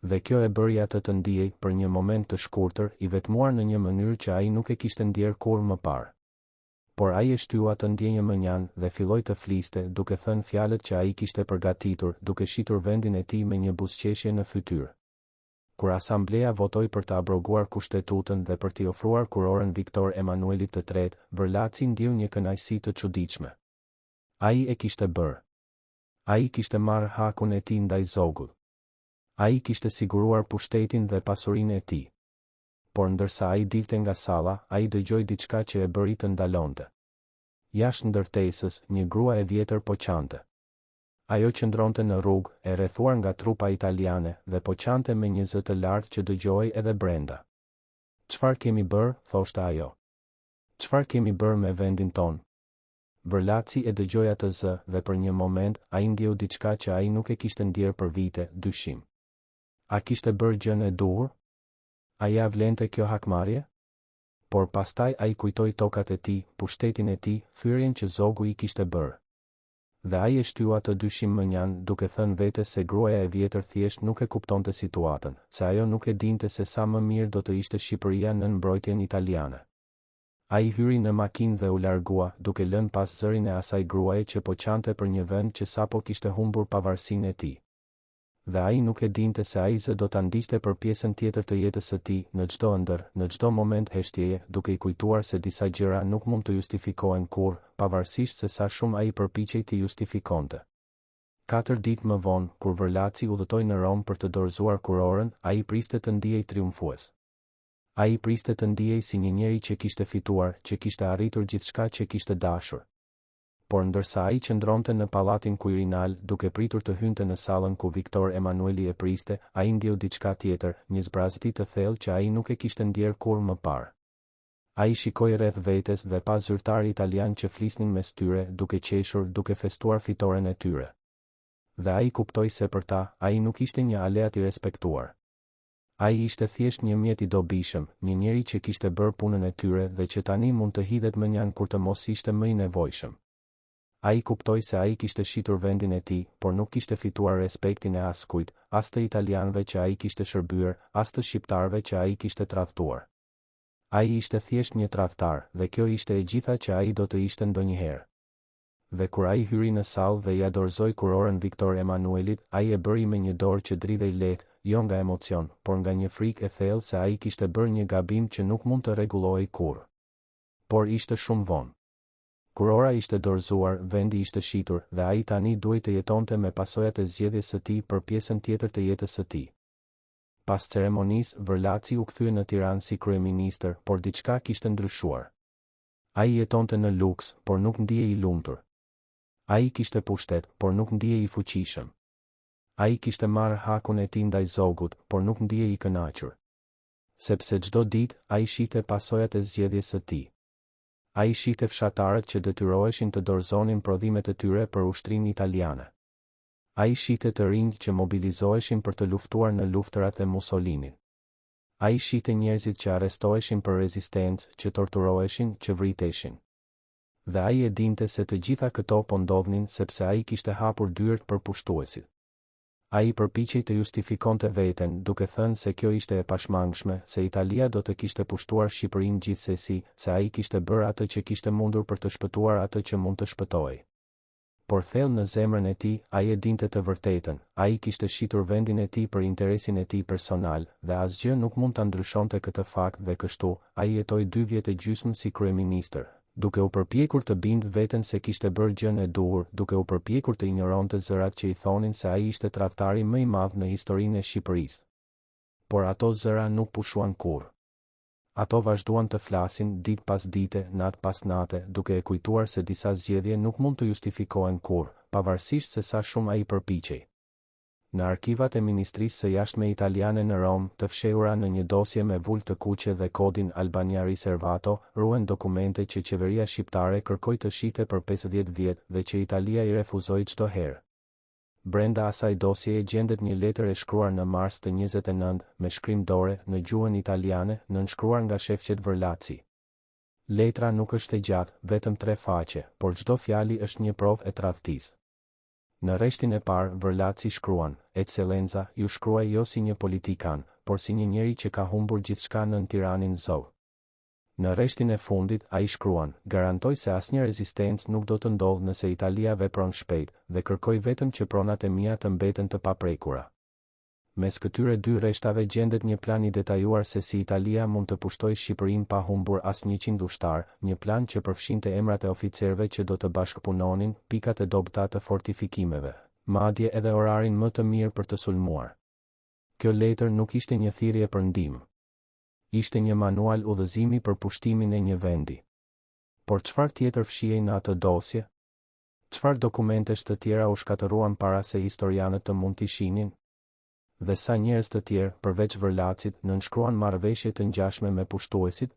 [SPEAKER 1] Dhe kjo e bëri atë të ndiej, për një moment të shkurtër, i vetmuar në një mënyrë që ai nuk e kishte ndjerë kurrë më parë. Por ai e shtyu atë ndjenjë mënjan dhe filloi të fliste, duke thënë fjalët që ai kishte përgatitur, duke shitur vendin e tij me një buzëqeshje në fytyrë. Kur asambleja votoi për të abroguar kushtetutën dhe për t'i ofruar kurorën Viktor Emanuelit III, Vërlaci ndjeu një kënaqësi të çuditshme. Ai e kishte bërë. Ai kishte marrë hakun e tij ndaj zogut. Ai kishte siguruar pushtetin dhe pasurinë e tij. Por ndërsa ai dilte nga salla, ai dëgjoi diçka që e bëri të ndalonte. Jashtë ndërtesës, një grua e vjetër po qante. Ajo qëndronte në rrugë, e rrethuar nga trupa italiane, dhe po qante me një zë të lartë që dëgjohej edhe brenda. "Çfarë kemi bërë?" thoshte ajo. "Çfarë kemi bërë me vendin ton?" Vërlaci e dëgjoi atë zë dhe për një moment ai ndjeu diçka që ai nuk e kishte ndjerë për vite, dyshim. A kishte bërë gjën e duhur? A ja vlente kjo hakmarrje? Por pastaj ai kujtoi tokat e tij, pushtetin e tij, thyrjen që zogu i kishte bërë. Dhe ai e shtyu atë dyshim mënjan, duke thënë vetes se gruaja e vjetër thjesht nuk e kuptonte situatën, se ajo nuk e dinte se sa më mirë do të ishte Shqipëria nën mbrojtjen italiane. Ai hyri në makinë dhe u largua, duke lënë pas zërin e asaj gruaje që po qante për një vend që sapo kishte humbur pavarësinë e tij. Dhe ai nuk e dinte se ai zë do ta ndiqte për pjesën tjetër të jetës së tij, në çdo ëndër, në çdo moment heshtjeje, duke i kujtuar se disa gjëra nuk mund të justifikohen kurrë, pavarësisht se sa shumë ai përpiqej të justifikonte. 4 ditë më vonë, kur Vërlaci udhëtoi në Rom për të dorëzuar kurorën, ai priste të ndihej triumfues. Ai priste të ndihej si një njeri që kishte fituar, që kishte arritur gjithçka që kishte dashur. Por ndërsa ai qëndronte në pallatin Quirinal, duke pritur të hynte në sallën ku Viktor Emanueli e priste, ai ndjeu diçka tjetër, një zbrazëti të thellë që ai nuk e kishte ndjerë kurrë më parë. Ai shikoi rreth vetes dhe pa zyrtarë italian që flisnin mes tyre, duke qeshur, duke festuar fitoren e tyre. Dhe ai kuptoi se për ta, ai nuk ishte një aleat i respektuar. Ai ishte thjesht një mjet i dobishëm, një njeri që kishte bërë punën e tyre dhe që tani mund të hidhet mënjan kur të mos ishte më i nevojshëm. Ai kuptoi se ai kishte shitur vendin e tij, por nuk kishte fituar respektin e askujt, as të italianëve që ai kishte shërbyer, as të shqiptarëve që ai kishte tradhtuar. Ai ishte thjesht një tradhtar, dhe kjo ishte e gjitha që ai do të ishte ndonjëherë. Dhe kur ai hyri në sallë dhe ja dorëzoi kurorën Viktor Emanuelit, ai e bëri me një dorë që dridhej lehtë, jo nga emocion, por nga një frikë e thellë se ai kishte bërë një gabim që nuk mund të rregullohej kurrë. Por ishte shumë vonë. Kurora ishte dorëzuar, vendi ishte shitur, dhe ai tani duhej të jetonte me pasojat e zgjedhjes së tij për pjesën tjetër të jetës së tij. Pas ceremonisë, Vërlaci u kthye në Tiranë si kryeministër, por diçka kishte ndryshuar. Ai jetonte në luks, por nuk ndihej i lumtur. Ai kishte pushtet, por nuk ndihej i fuqishëm. Ai kishte marrë hakun e tij ndaj zogut, por nuk ndihej i kënaqur. Sepse çdo ditë ai shihte pasojat e zgjedhjes së tij. Ai shihte fshatarët që detyroheshin të dorëzonin prodhimet e tyre për ushtrinë italiane. Ai shihte të rinj që mobilizoheshin për të luftuar në luftërat e Mussolinit. Ai shihte njerëzit që arrestoheshin për rezistencë, që torturoheshin, që vriteshin. Dhe ai e dinte se të gjitha këto po ndodhnin sepse ai kishte hapur dyert për pushtuesit. Ai përpiqej të justifikonte veten, duke thënë se kjo ishte e pashmangshme, se Italia do të kishte pushtuar Shqipërinë gjithsesi, se ai kishte bërë atë që kishte mundur për të shpëtuar atë që mund të shpëtojë. por thellë në zemrën e tij, ai e dinte të vërtetën, ai kishte shitur vendin e tij për interesin e tij personal, dhe asgjë nuk mund ta ndryshonte këtë fakt dhe kështu, ai jetoi 2 vjet e gjysmë si kryeministër, duke u përpjekur të bindë veten se kishte bërë gjën e duhur, duke u përpjekur të injoronte zërat që i thonin se ai ishte tradhtari më i madh në historinë e Shqipërisë. Por ato zëra nuk pushuan kurrë. Ato vazhduan të flasin ditë pas dite, natë pas nate, duke e kujtuar se disa zgjedhje nuk mund të justifikohen kurrë, pavarësisht se sa shumë ai përpiqej. Në arkivat e Ministrisë së Jashtme italiane në Rom, të fshehura në një dosje me vulë të kuqe dhe kodin Albania Riservato, ruhen dokumente që qeveria shqiptare kërkoi të shihte për 50 vjet dhe që Italia i refuzoi çdo herë. Brenda asaj dosjeje gjendet një letër e shkruar në mars të 29 me shkrim dore në gjuhën italiane, nënshkruar nga Shefqet Vërlaci. Letra nuk është e gjatë, vetëm 3 faqe, por çdo fjali është një provë e tradhtisë. Në rreshtin e parë, Vërlaci shkruan: "Eccellenza, ju shkruaj jo si një politikan, por si një njeri që ka humbur gjithçka nën tiranin zog." Në rreshtin e fundit, ai shkruan: "Garantoj se asnjë rezistencë nuk do të ndodhë nëse Italia vepron shpejt, dhe kërkoj vetëm që pronat e mia të mbeten të paprekura." Mes këtyre 2 rreshtave gjendet një plan i detajuar se si Italia mund të pushtojë Shqipërinë pa humbur as 100 ushtar, një plan që përfshinte emrat e oficerëve që do të bashkëpunonin, pikat e dobëta të fortifikimeve, madje edhe orarin më të mirë për të sulmuar. Kjo letër nuk ishte një thirrje për ndihmë. Ishte një manual udhëzimi për pushtimin e një vendi. Por çfarë tjetër fshihej në atë dosje? Çfarë dokumentesh të tjera u shkatëruan para se historianët të mund t'i shihnin? Dhe sa njerëz të tjerë, përveç Vërlacit, nënshkruan marrëveshje të ngjashme me pushtuesit?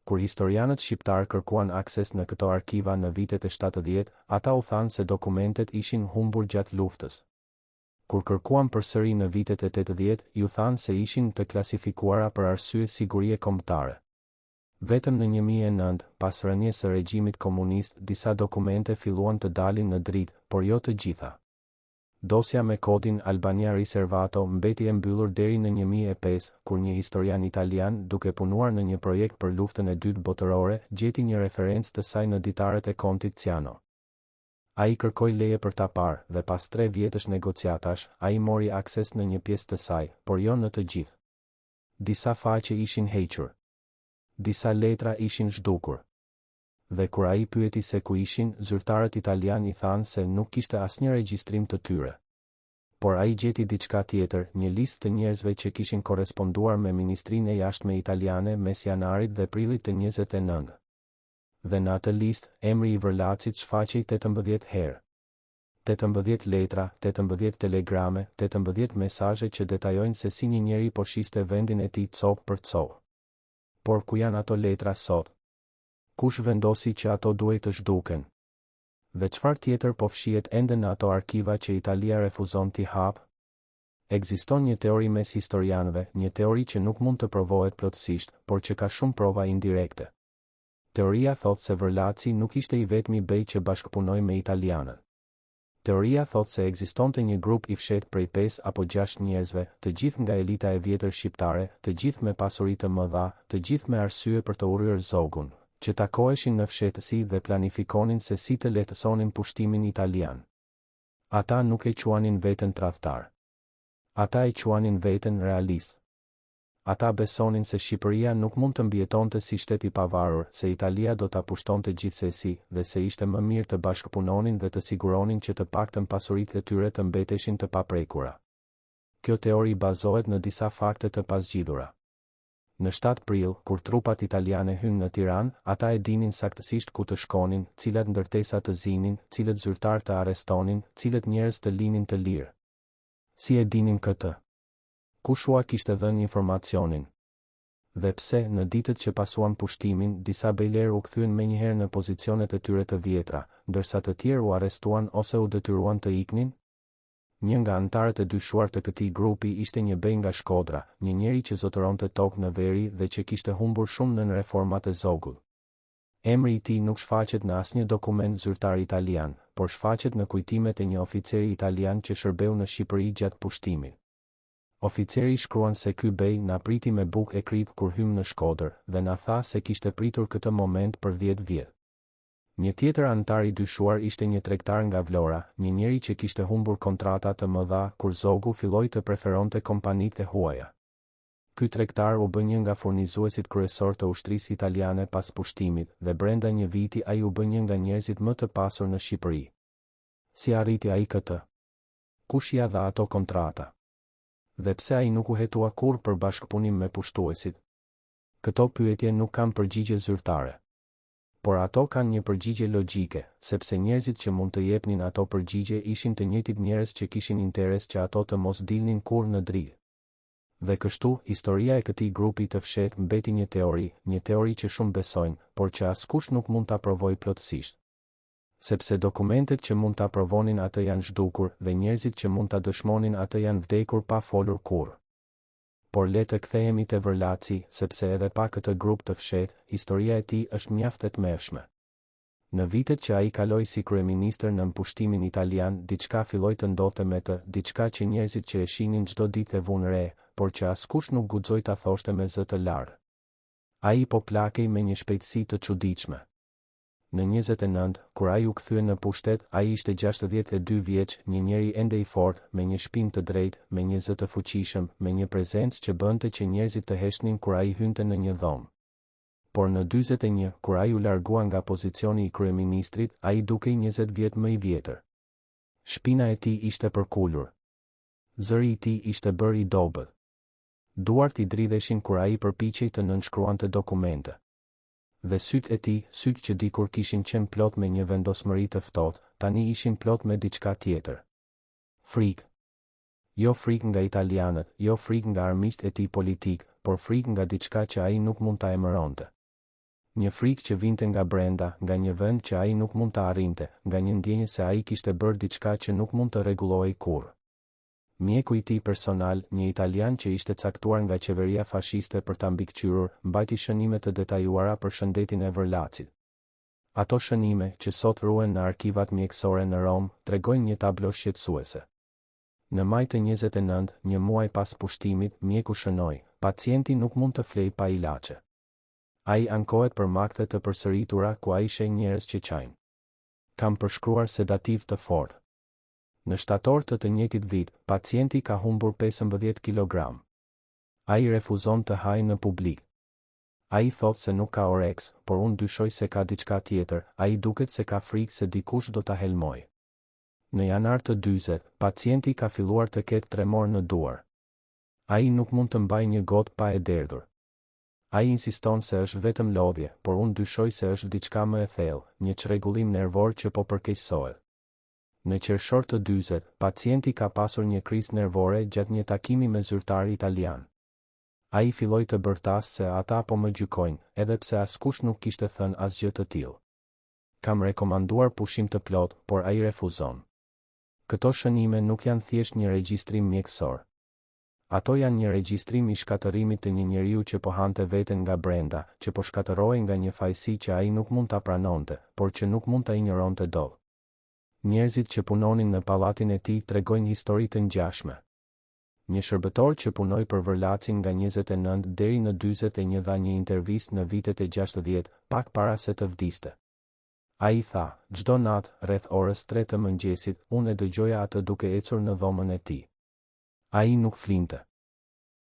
[SPEAKER 1] Kur historianët shqiptar kërkuan akses në këto arkiva në vitet e 70, ata u thanë se dokumentet ishin humbur gjatë luftës. Kur kërkuan përsëri në vitet e 80, ju thanë se ishin të klasifikuara për arsye sigurie kombëtare. Vetëm në 2009, pas rënies së regjimit komunist, disa dokumente filluan të dalin në dritë, por jo të gjitha. Dosja me kodin Albania Riservato mbeti e mbyllur deri në 2005, kur një historian italian, duke punuar në një projekt për luftën e dytë botërore, gjeti një referencë të saj në ditaret e Kontit Ciano. Ai kërkoi leje për ta parë dhe pas 3 vjetësh negociatash, ai mori akses në një pjesë të saj, por jo në të gjithë. Disa faqe ishin hequr. Disa letra ishin zhdukur. Dhe kur ai pyeti se ku ishin, zyrtarët italian i thanë se nuk kishte asnjë regjistrim të tyre. Por ai gjeti diçka tjetër, një listë të njerëzve që kishin korresponduar me Ministrinë e Jashtme italiane mes janarit dhe prillit të 29. Dhe në atë listë, emri i Vërlacit shfaqej 18 herë. 18 letra, 18 telegrame, 18 mesazhe që detajojnë se si një njeri po shiste vendin e tij copë për copë. Por ku janë ato letra sot? Kush vendosi që ato duhet të zhduken? Dhe çfarë tjetër po fshihet ende në ato arkiva që Italia refuzon t'i hapë? Ekziston një teori mes historianëve, një teori që nuk mund të provohet plotësisht, por që ka shumë prova indirekte. Teoria thot se Vërlaci nuk ishte i vetmi bej që bashkëpunoi me italianët. Teoria thot se ekzistonte një grup i fshehtë prej 5 apo 6 njerëzve, të gjithë nga elita e vjetër shqiptare, të gjithë me pasuri të mëdha, të gjithë me arsye për të urryer zogun, që takoheshin në fshehtësi dhe planifikonin se si të lehtësonin pushtimin italian. Ata nuk e quanin veten tradhtar. Ata e quanin veten realist. Ata besonin se Shqipëria nuk mund të mbijetonte si shtet i pavarur, se Italia do ta pushtonte gjithsesi, dhe se ishte më mirë të bashkëpunonin dhe të siguronin që të paktën pasuritë e tyre të mbeteshin të paprekura. Kjo teori bazohet në disa fakte të pazgjidhura. Në 7 prill, kur trupat italiane hynë në Tiranë, ata e dinin saktësisht ku të shkonin, cilat ndërtesa të zinin, cilët zyrtar të arrestonin, cilët njerëz të linin të lirë. Si e dinin këtë? Kush ua kishte dhënë informacionin? Dhe pse, në ditët që pasuan pushtimin, disa bejlerë u kthyen menjëherë në pozicionet e tyre të vjetra, ndërsa të tjerë u arrestuan ose u detyruan të iknin? Një nga anëtarët e dyshuar të këtij grupi ishte një bej nga Shkodra, një njeri që zotëronte tokë në veri dhe që kishte humbur shumë në reformat e zogut. Emri i tij nuk shfaqet në asnjë dokument zyrtar italian, por shfaqet në kujtimet e një oficeri italian që shërbeu në Shqipëri gjatë pushtimit. Oficeri shkruan se ky bej na priti me bukë e krip kur hym në Shkodër dhe na tha se kishte pritur këtë moment për 10 vjet. Një tjetër anëtar i dyshuar ishte një tregtar nga Vlora, një njeri që kishte humbur kontrata të mëdha kur Zogu filloi të preferonte kompanitë e huaja. Ky tregtar u bë një nga furnizuesit kryesor të ushtrisë italiane pas pushtimit dhe brenda një viti ai u bë një nga njerëzit më të pasur në Shqipëri. Si arriti ai këtë? Kush ia dha ato kontrata? Dhe pse ai nuk u hetua kurrë për bashkëpunim me pushtuesit? Këto pyetje nuk kanë përgjigje zyrtare. Por ato kanë një përgjigje logjike, sepse njerëzit që mund të jepnin ato përgjigje ishin të njëjtit njerëz që kishin interes që ato të mos dilnin kurrë në dridhë. Dhe kështu, historia e këtij grupi të fshehtë mbeti një teori që shumë besojnë, por që askush nuk mund ta provojë plotësisht. Sepse dokumentet që mund ta provonin atë janë zhdukur dhe njerëzit që mund ta dëshmonin atë janë vdekur pa folur kurrë. Por le të kthehemi te Vërlaci, sepse edhe pa këtë grup të fshehtë, historia e tij është mjaft e tmerrshme. Në vitet që ai kaloi si kryeministër në pushtimin italian, diçka filloi të ndodhte me të, diçka që njerëzit që e shihnin çdo ditë e vunë re, por që askush nuk guxoi ta thoshte me zë të larë. Ai po plakej me një shpejtësi të çuditshme. Në 29, kur ai u kthye në pushtet, ai ishte 62 vjeç, një njeri ende i fortë, me një shpinë të drejtë, me një zë të fuqishëm, me një prezencë që bënte që njerëzit të heshnin kur ai hynte në një dhomë. Por në 41, kur ai u largua nga pozicioni i kryeministrit, ai dukej 20 vjet më i vjetër. Shpina e tij ishte përkulur. Zëri i tij ishte bërë i dobët. Duart i dridheshin kur ai përpiqej të nënshkruante dokumente. Dhe sytë e tij, sytë që dikur kishin qenë plot me një vendosmëri të ftohtë, tani ishin plot me diçka tjetër. Frikë. Jo frikë nga italianët, jo frikë nga armiqtë e tij politik, por frikë nga diçka që ai nuk mund ta emëronte. Një frikë që vinte nga brenda, nga një vend që ai nuk mund ta arrinte, nga një ndjenjë se ai kishte bërë diçka që nuk mund të rregullohej kurrë. Mjeku i tij personal, një italian që ishte caktuar nga qeveria fashiste për ta mbikëqyrur, mbajti shënime të detajuara për shëndetin e Vërlacit. Ato shënime, që sot ruhen në arkivat mjekësore në Rom, tregojnë një tablo shqetësuese. Në maj të 29, një muaj pas pushtimit, mjeku shënoi, pacienti nuk mund të flejë pa ilaçe. Ai ankohet për makte të përsëritura ku ai sheh njerëz që qajnë. Kam përshkruar sedativ të fortë. Në shtator të njëjtit vit, pacienti ka humbur 15 kg. Ai refuzon të hajë në publik. Ai thot se nuk ka oreks, por unë dyshoj se ka diçka tjetër, ai duket se ka frikë se dikush do ta helmoj. Në janar të 40, pacienti ka filluar të ketë tremor në duar. Ai nuk mund të mbajë një gotë pa e derdhur. Ai insiston se është vetëm lodhje, por unë dyshoj se është diçka më e thellë, një çrregullim nervor që po përkeqësohet. Në qershor të 40, pacienti ka pasur një krizë nervore gjatë një takimi me zyrtar italian. Ai filloi të bërtas se ata po më gjykojnë, edhe pse askush nuk kishte thënë asgjë të tillë. Kam rekomanduar pushim të plot, por ai refuzon. Këto shënime nuk janë thjesht një regjistrim mjekësor. Ato janë një regjistrim i shkatërimit të një njeriu që po hante veten nga brenda, që po shkatërrohej nga një fajësi që ai nuk mund ta pranonte, por që nuk mund ta injoronte dot. Njerëzit që punonin në pallatin e tij tregojnë histori të ngjashme. Një shërbëtor që punoi për Vërlacin nga 29 deri në 41 dha një intervistë në vitet e 60, pak para se të vdiste. Ai tha, çdo natë, rreth orës 3 të mëngjesit, unë e dëgjoja atë duke ecur në dhomën e tij. Ai nuk flinte.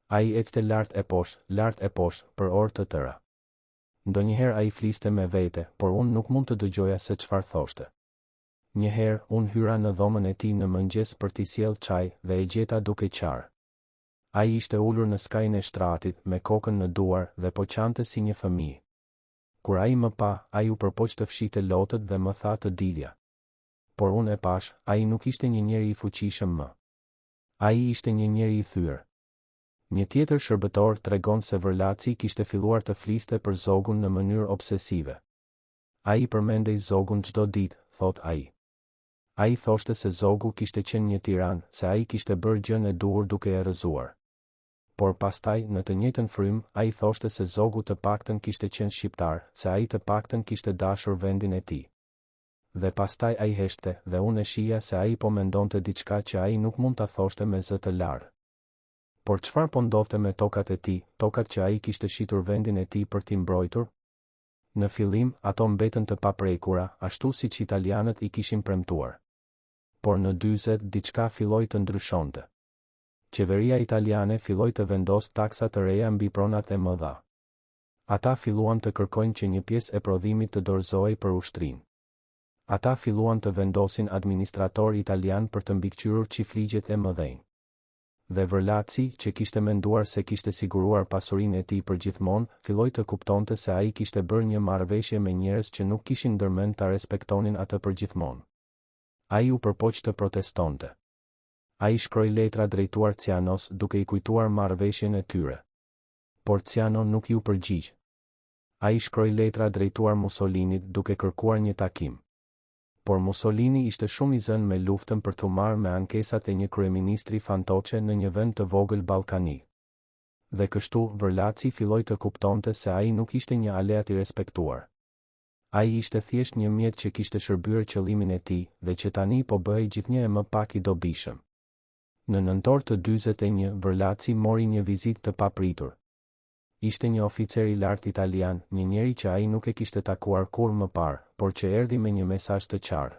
[SPEAKER 1] Ai ecte lart e poshtë, për orë të tëra. Ndonjëherë ai fliste me vete, por unë nuk mund të dëgjoja se çfarë thoshte. Njëherë, unë hyra në dhomën e tij në mëngjes për t'i sjell çaj dhe e gjeta duke qarë. Ai ishte ulur në skajin e shtratit, me kokën në duar dhe po qante si një fëmijë. Kur ai më pa, ai u përpoq të fshite lotët dhe më tha të dilja. Por unë e pash, ai nuk ishte një njeri i fuqishëm më. Ai ishte një njeri i thyrë. Një tjetër shërbëtor tregon se Vërlaci kishte filluar të fliste për Zogun në mënyrë obsesive. Ai përmendej Zogun çdo ditë, thot ai. Ai thoshte se Zogu kishte qenë një tiran, se ai kishte bërë gjën e duhur duke e rrëzuar. Por pastaj, në të njëjtën frym, ai thoshte se Zogu të paktën kishte qenë shqiptar, se ai të paktën kishte dashur vendin e tij. Dhe pastaj ai heshte, dhe unë e shija se ai po mendonte diçka që ai nuk mund ta thoshte me zë të larë. Por çfarë po ndodhte me tokat e tij, tokat që ai kishte shitur vendin e tij për t'i mbrojtur? Në fillim, ato mbetën të paprekura, ashtu siç italianët i kishin premtuar. Por në 40 diçka filloi të ndryshonte. Qeveria italiane filloi të vendos taksa të reja mbi pronat e mëdha. Ata filluan të kërkojnë që një pjesë e prodhimit të dorëzohej për ushtrinë. Ata filluan të vendosin administrator italian për të mbikëqyrur çifligjet e mëdhenj. Dhe Vërlaci, që kishte menduar se kishte siguruar pasurinë e tij përgjithmonë, filloi të kuptonte se ai kishte bërë një marrëveshje me njerëz që nuk kishin ndërmend ta respektonin atë përgjithmonë. Ai u përpoq të protestonte. Ai shkroi letra drejtuar Cianos duke i kujtuar marrëveshjen e tyre. Por Ciano nuk ju përgjigj. Ai shkroi letra drejtuar Mussolinit duke kërkuar një takim. Por Mussolini ishte shumë i zënë me luftën për t'u marrë me ankesat e një kryeministri fantoçe në një vend të vogël ballkanik. Dhe kështu Vërlaci filloi të kuptonte se ai nuk ishte një aleat i respektuar. Ai ishte thjesht një mjet që kishte shërbyer qëllimin e tij dhe që tani po bëhej gjithnjë e më pak i dobishëm. Në nëntor të 41, Vërlaci mori një vizitë të papritur. Ishte një oficer i lartë italian, një njeri që ai nuk e kishte takuar kur më parë, por që erdhi me një mesazh të qartë.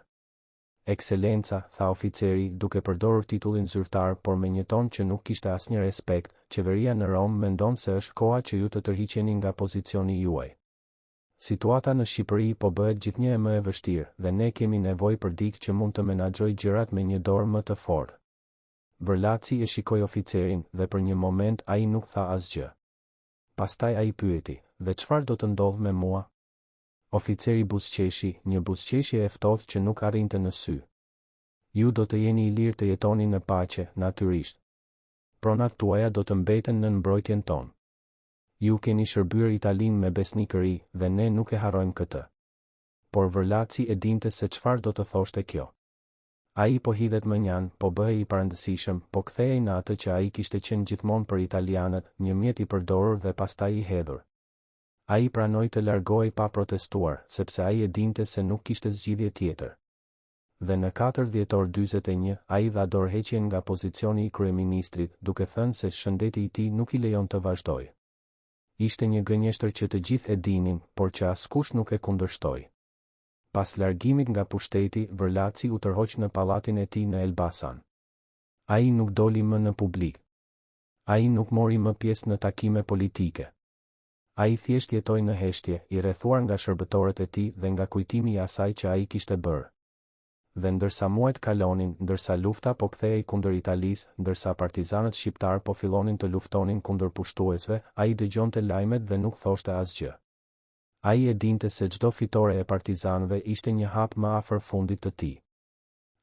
[SPEAKER 1] Ekselenca, tha oficeri, duke përdorur titullin zyrtar, por me një ton që nuk kishte asnjë respekt, qeveria në Rom mendon se është koha që ju të tërhiqeni nga pozicioni juaj. Situata në Shqipëri po bëhet gjithnjë më e vështirë dhe ne kemi nevojë për dikë që mund të menaxhojë gjërat me një dorë më të fortë. Vërlaci e shikoi oficerin dhe për një moment ai nuk tha asgjë. Pastaj ai pyeti, dhe çfarë do të ndodh me mua? Oficeri buzëqeshi, një buzëqeshje e ftohtë që nuk arrinte në sy. Ju do të jeni i lirë të jetoni në paqe, natyrisht. Pronat tuaja do të mbeten në mbrojtjen tonë. Ju keni shërbyer Italinë me besnikëri dhe ne nuk e harrojmë këtë. Por Vërlaci e dinte se çfarë do të thoshte kjo. Ai po hidhet më njan, po bëhej i parëndësishëm, po kthehej në atë që ai kishte qenë gjithmonë për italianët, një mjet i përdorur dhe pastaj i hedhur. Ai pranoi të largohej pa protestuar, sepse ai e dinte se nuk kishte zgjidhje tjetër. Dhe në 4 dhjetor 41, ai dha dorëheqjen nga pozicioni i kryeministrit, duke thënë se shëndeti i tij nuk i lejon të vazhdojë. Ishte një gënjeshtër që të gjithë e dinin, por që askush nuk e kundërshtoi. Pas largimit nga pushteti, Vërlaci u tërhoq në pallatin e tij në Elbasan. Ai nuk doli më në publik. Ai nuk mori më pjesë në takime politike. Ai thjesht jetoi në heshtje, i rrethuar nga shërbëtorët e tij dhe nga kujtimi i asaj që ai kishte bërë. Dhe ndërsa muajt kalonin, ndërsa lufta po kthehej kundër Italisë, ndërsa partizanët shqiptar po fillonin të luftonin kundër pushtuesve, ai dëgjonte lajmet dhe nuk thoshte asgjë. Ai e dinte se çdo fitore e partizanëve ishte një hap më afër fundit të tij.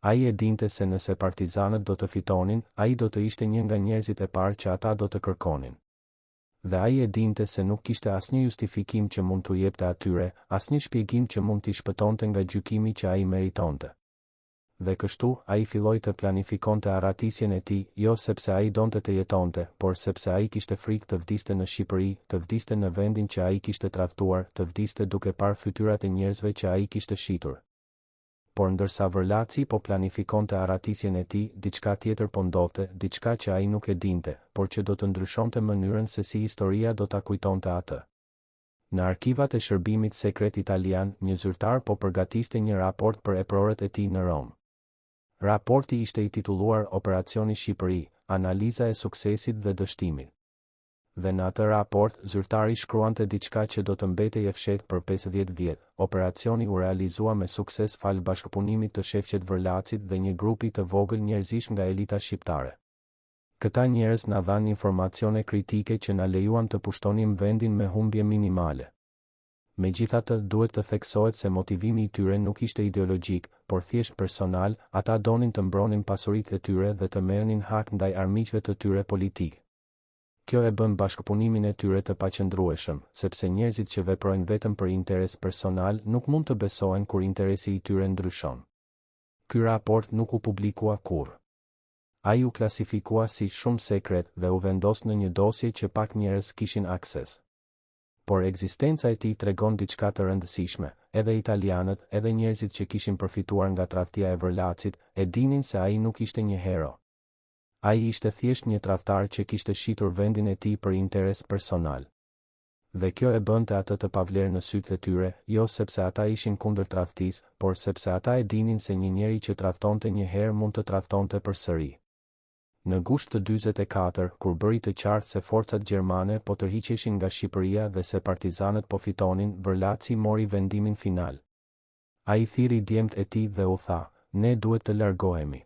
[SPEAKER 1] Ai e dinte se nëse partizanët do të fitonin, ai do të ishte një nga njerëzit e parë që ata do të kërkonin. Dhe ai e dinte se nuk kishte asnjë justifikim që mund t'u jepte atyre, asnjë shpjegim që mund t'i shpëtonte nga gjykimi që ai meritonte. Dhe kështu, ai filloi të planifikonte arratisjen e tij, jo sepse ai donte të jetonte, por sepse ai kishte frikë të vdiste në Shqipëri, të vdiste në vendin që ai kishte tradhtuar, të vdiste duke parë fytyrat e njerëzve që ai kishte shitur. Por ndërsa Vërlaci po planifikonte arratisjen e tij, diçka tjetër po ndodhte, diçka që ai nuk e dinte, por që do të ndryshonte mënyrën se si historia do ta kujtonte atë. Në arkivat e shërbimit sekret italian, një zyrtar po përgatiste një raport për eprorët e tij në Rom. Raporti ishte i titulluar Operacioni Shqipëri, analiza e suksesit dhe dështimit. Dhe në atë raport, zyrtari shkruante diçka që do të mbetej e fshehtë për 50 vjet. Operacioni u realizua me sukses fal bashkëpunimit të shefqet Vërlacit dhe një grupi të vogël njerëzish nga elita shqiptare. Këta njerëz na dhanë informacione kritike që na lejuan të pushtonim vendin me humbje minimale. Megjithatë, duhet të theksohet se motivimi i tyre nuk ishte ideologjik, por thjesht personal, ata donin të mbronin pasuritë e tyre dhe të merrnin hak ndaj armiqve të tyre politik. Kjo e bën bashkëpunimin e tyre të paqëndrueshëm, sepse njerëzit që veprojnë vetëm për interes personal nuk mund të besohen kur interesi i tyre ndryshon. Ky raport nuk u publikua kurrë. Ai u klasifikua si shumë sekret dhe u vendos në një dosje që pak njerëz kishin akses. Por ekzistenca e tij tregon diçka të rëndësishme, edhe italianët, edhe njerëzit që kishin përfituar nga tradhtia e Vërlacit, e dinin se ai nuk ishte një hero. Ai ishte thjesht një tradhtar që kishte shitur vendin e tij për interes personal. Dhe kjo e bënte atë të pavlerë në sytë e tyre, jo sepse ata ishin kundër tradhtisë, por sepse ata e dinin se një njeri që tradhtonte një herë mund të tradhtonte përsëri. Në gusht të 44, kur bëri të qartë se forcat gjermane po tërhiqeshin nga Shqipëria dhe se partizanët po fitonin, Vërlaci mori vendimin final. Ai thiri djemt e tij dhe u tha, ne duhet të largohemi.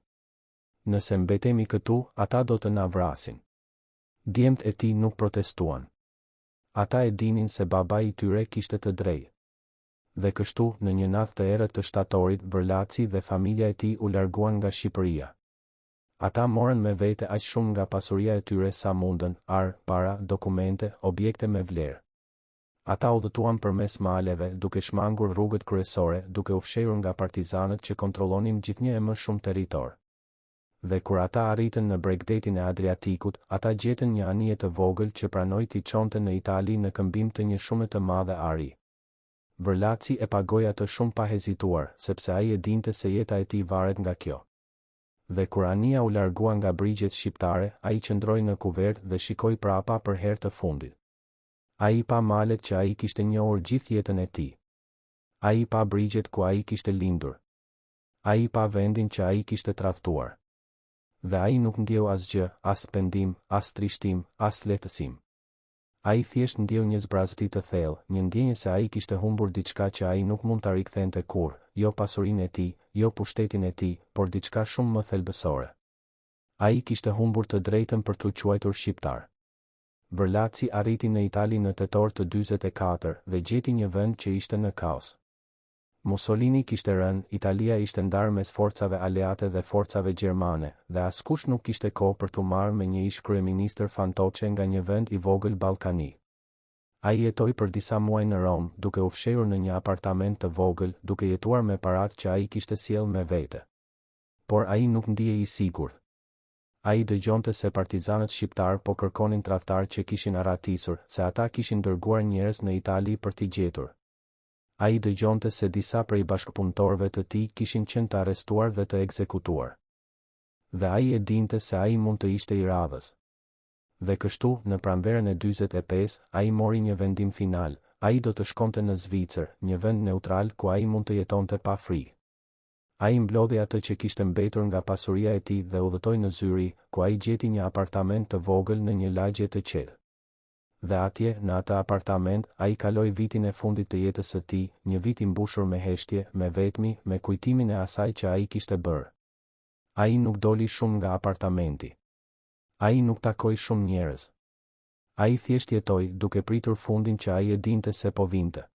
[SPEAKER 1] Nëse mbetemi këtu, ata do të na vrasin. Djemt e tij nuk protestuan. Ata e dinin se babai i tyre kishte të drejtë. Dhe kështu, në një natë të errët të shtatorit, Vërlaci dhe familja e tij u larguan nga Shqipëria. Ata morën me vete aq shumë nga pasuria e tyre sa mundën, para, dokumente, objekte me vlerë. Ata udhëtuan përmes maleve, duke shmangur rrugët kryesore, duke u fshehur nga partizanët që kontrollonin gjithnjë e më shumë territor. Dhe kur ata arritën në bregdetin e Adriatikut, ata gjetën një anije të vogël që pranoi t'i çonte në Itali në këmbim të një shume të madhe ari. Vërlaci e pagoi atë shumë pa hezituar, sepse ai e dinte se jeta e tij varet nga kjo. Dhe kur anija u largua nga brigjet shqiptare, ai qëndroi në kuvert dhe shikoi prapa për herë të fundit. Ai pa malet që ai kishte njohur gjithë jetën e tij. Ai pa brigjet ku ai kishte lindur. Ai pa vendin që ai kishte tradhtuar. Dhe ai nuk ndjeu asgjë, as pendim, as trishtim, as lehtësim. Ai thjesht ndjeu një zbrazëti të thellë, një ndjenjë se ai kishte humbur diçka që ai nuk mund ta rikthente kurrë, jo pasurinë e tij, jo pushtetin e tij, por diçka shumë më thelbësore. Ai kishte humbur të drejtën për t'u quajtur shqiptar. Vërlaci arriti në Itali në tetor të 44 dhe gjeti një vend që ishte në kaos. Mussolini kishte rënë, Italia ishte ndarë mes forcave aleate dhe forcave gjermane, dhe askush nuk kishte kohë për t'u marrë me një ish kryeministër fantoçe nga një vend i vogël ballkanik. Ai jetoi për disa muaj në Rom, duke u fshehur në një apartament të vogël, duke jetuar me paratë që ai kishte sjellë me vete. Por ai nuk ndihej i sigurt. Ai dëgjonte se partizanët shqiptar po kërkonin tradhtar që kishin arratisur, se ata kishin dërguar njerëz në Itali për t'i gjetur. Ai dëgjonte se disa prej bashkëpunëtorëve të tij kishin qenë të arrestuar dhe të ekzekutuar. Dhe ai e dinte se ai mund të ishte i radhës. Dhe kështu, në pranverën e 45, ai mori një vendim final, ai do të shkonte në Zvicër, një vend neutral ku ai mund të jetonte pa frikë. Ai mblodhi atë që kishte mbetur nga pasuria e tij dhe udhëtoi në Zyri, ku ai gjeti një apartament të vogël në një lagje të qetë. Dhe atje, në atë apartament, ai kaloi vitin e fundit të jetës së tij, një vit i mbushur me heshtje, me vetmi, me kujtimin e asaj që ai kishte bërë. Ai nuk doli shumë nga apartamenti. Ai nuk takoi shumë njerëz. Ai thjesht jetoi, duke pritur fundin që ai e dinte se po vinte.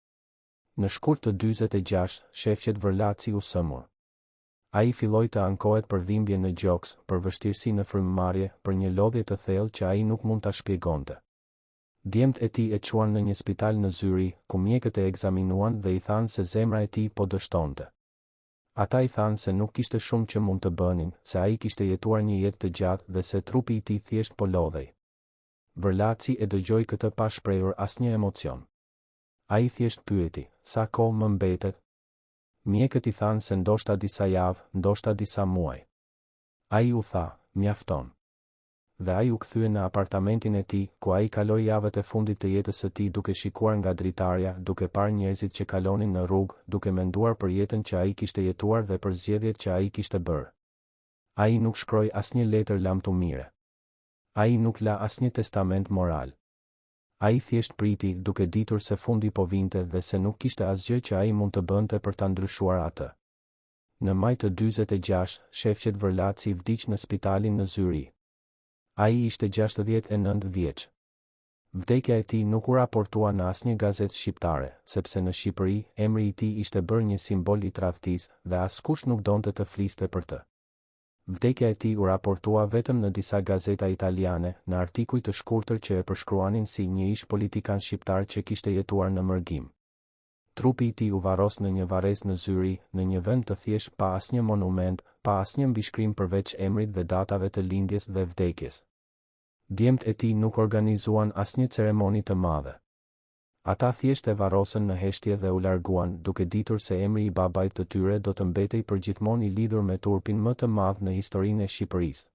[SPEAKER 1] Në shkurt të 46, shefqet Vërlaci u sëmur. Ai filloi të ankohet për dhimbje në gjoks, për vështirësi në frymëmarrje, për një lodhje të thellë që ai nuk mund ta shpjegonte. Djemt e tij e çuan në një spital në Zyri, ku mjekët e ekzaminuan dhe i thanë se zemra e tij po dështonte. Ata i thanë se nuk kishte shumë që mund të bënin, se ai kishte jetuar një jetë të gjatë dhe se trupi i tij thjesht po lodhej. Vërlaci e dëgjoi këtë pa shprehur asnjë emocion. Ai thjesht pyeti, sa kohë më mbetet? Mjekët i thanë se ndoshta disa javë, ndoshta disa muaj. Ai u tha, mjafton. Dhe ai u kthye në apartamentin e tij, ku ai kaloi javët e fundit të jetës së tij duke shikuar nga dritarja, duke parë njerëzit që kalonin në rrugë, duke menduar për jetën që ai kishte jetuar dhe për zgjedhjet që ai kishte bërë. Ai nuk shkroi asnjë letër lamtumire. Ai nuk la asnjë testament moral. Ai thjesht priti, duke ditur se fundi po vinte dhe se nuk kishte asgjë që ai mund të bënte për ta ndryshuar atë. Në maj të 46, shefqet Vërlaci vdiq në spitalin në Zyri. Ai ishte 69 vjeç. Vdekja e tij nuk u raportua në asnjë gazetë shqiptare, sepse në Shqipëri emri i tij ishte bërë një simbol i tradhtisë dhe askush nuk donte të fliste për të. Vdekja e tij u raportua vetëm në disa gazeta italiane, në artikuj të shkurtër që e përshkruanin si një ish politikan shqiptar që kishte jetuar në mërgim. Trupi i tij u varros në një varrezë në Zyri, në një vend të thjesht pa asnjë monument, pa asnjë mbishkrim përveç emrit dhe datave të lindjes dhe vdekjes. Djemt e tij nuk organizuan asnjë ceremoni të madhe. Ata thjesht e varrosën në heshtje dhe u larguan, duke ditur se emri i babait të tyre do të mbetej përgjithmonë i lidhur me turpin më të madh në historinë e Shqipërisë.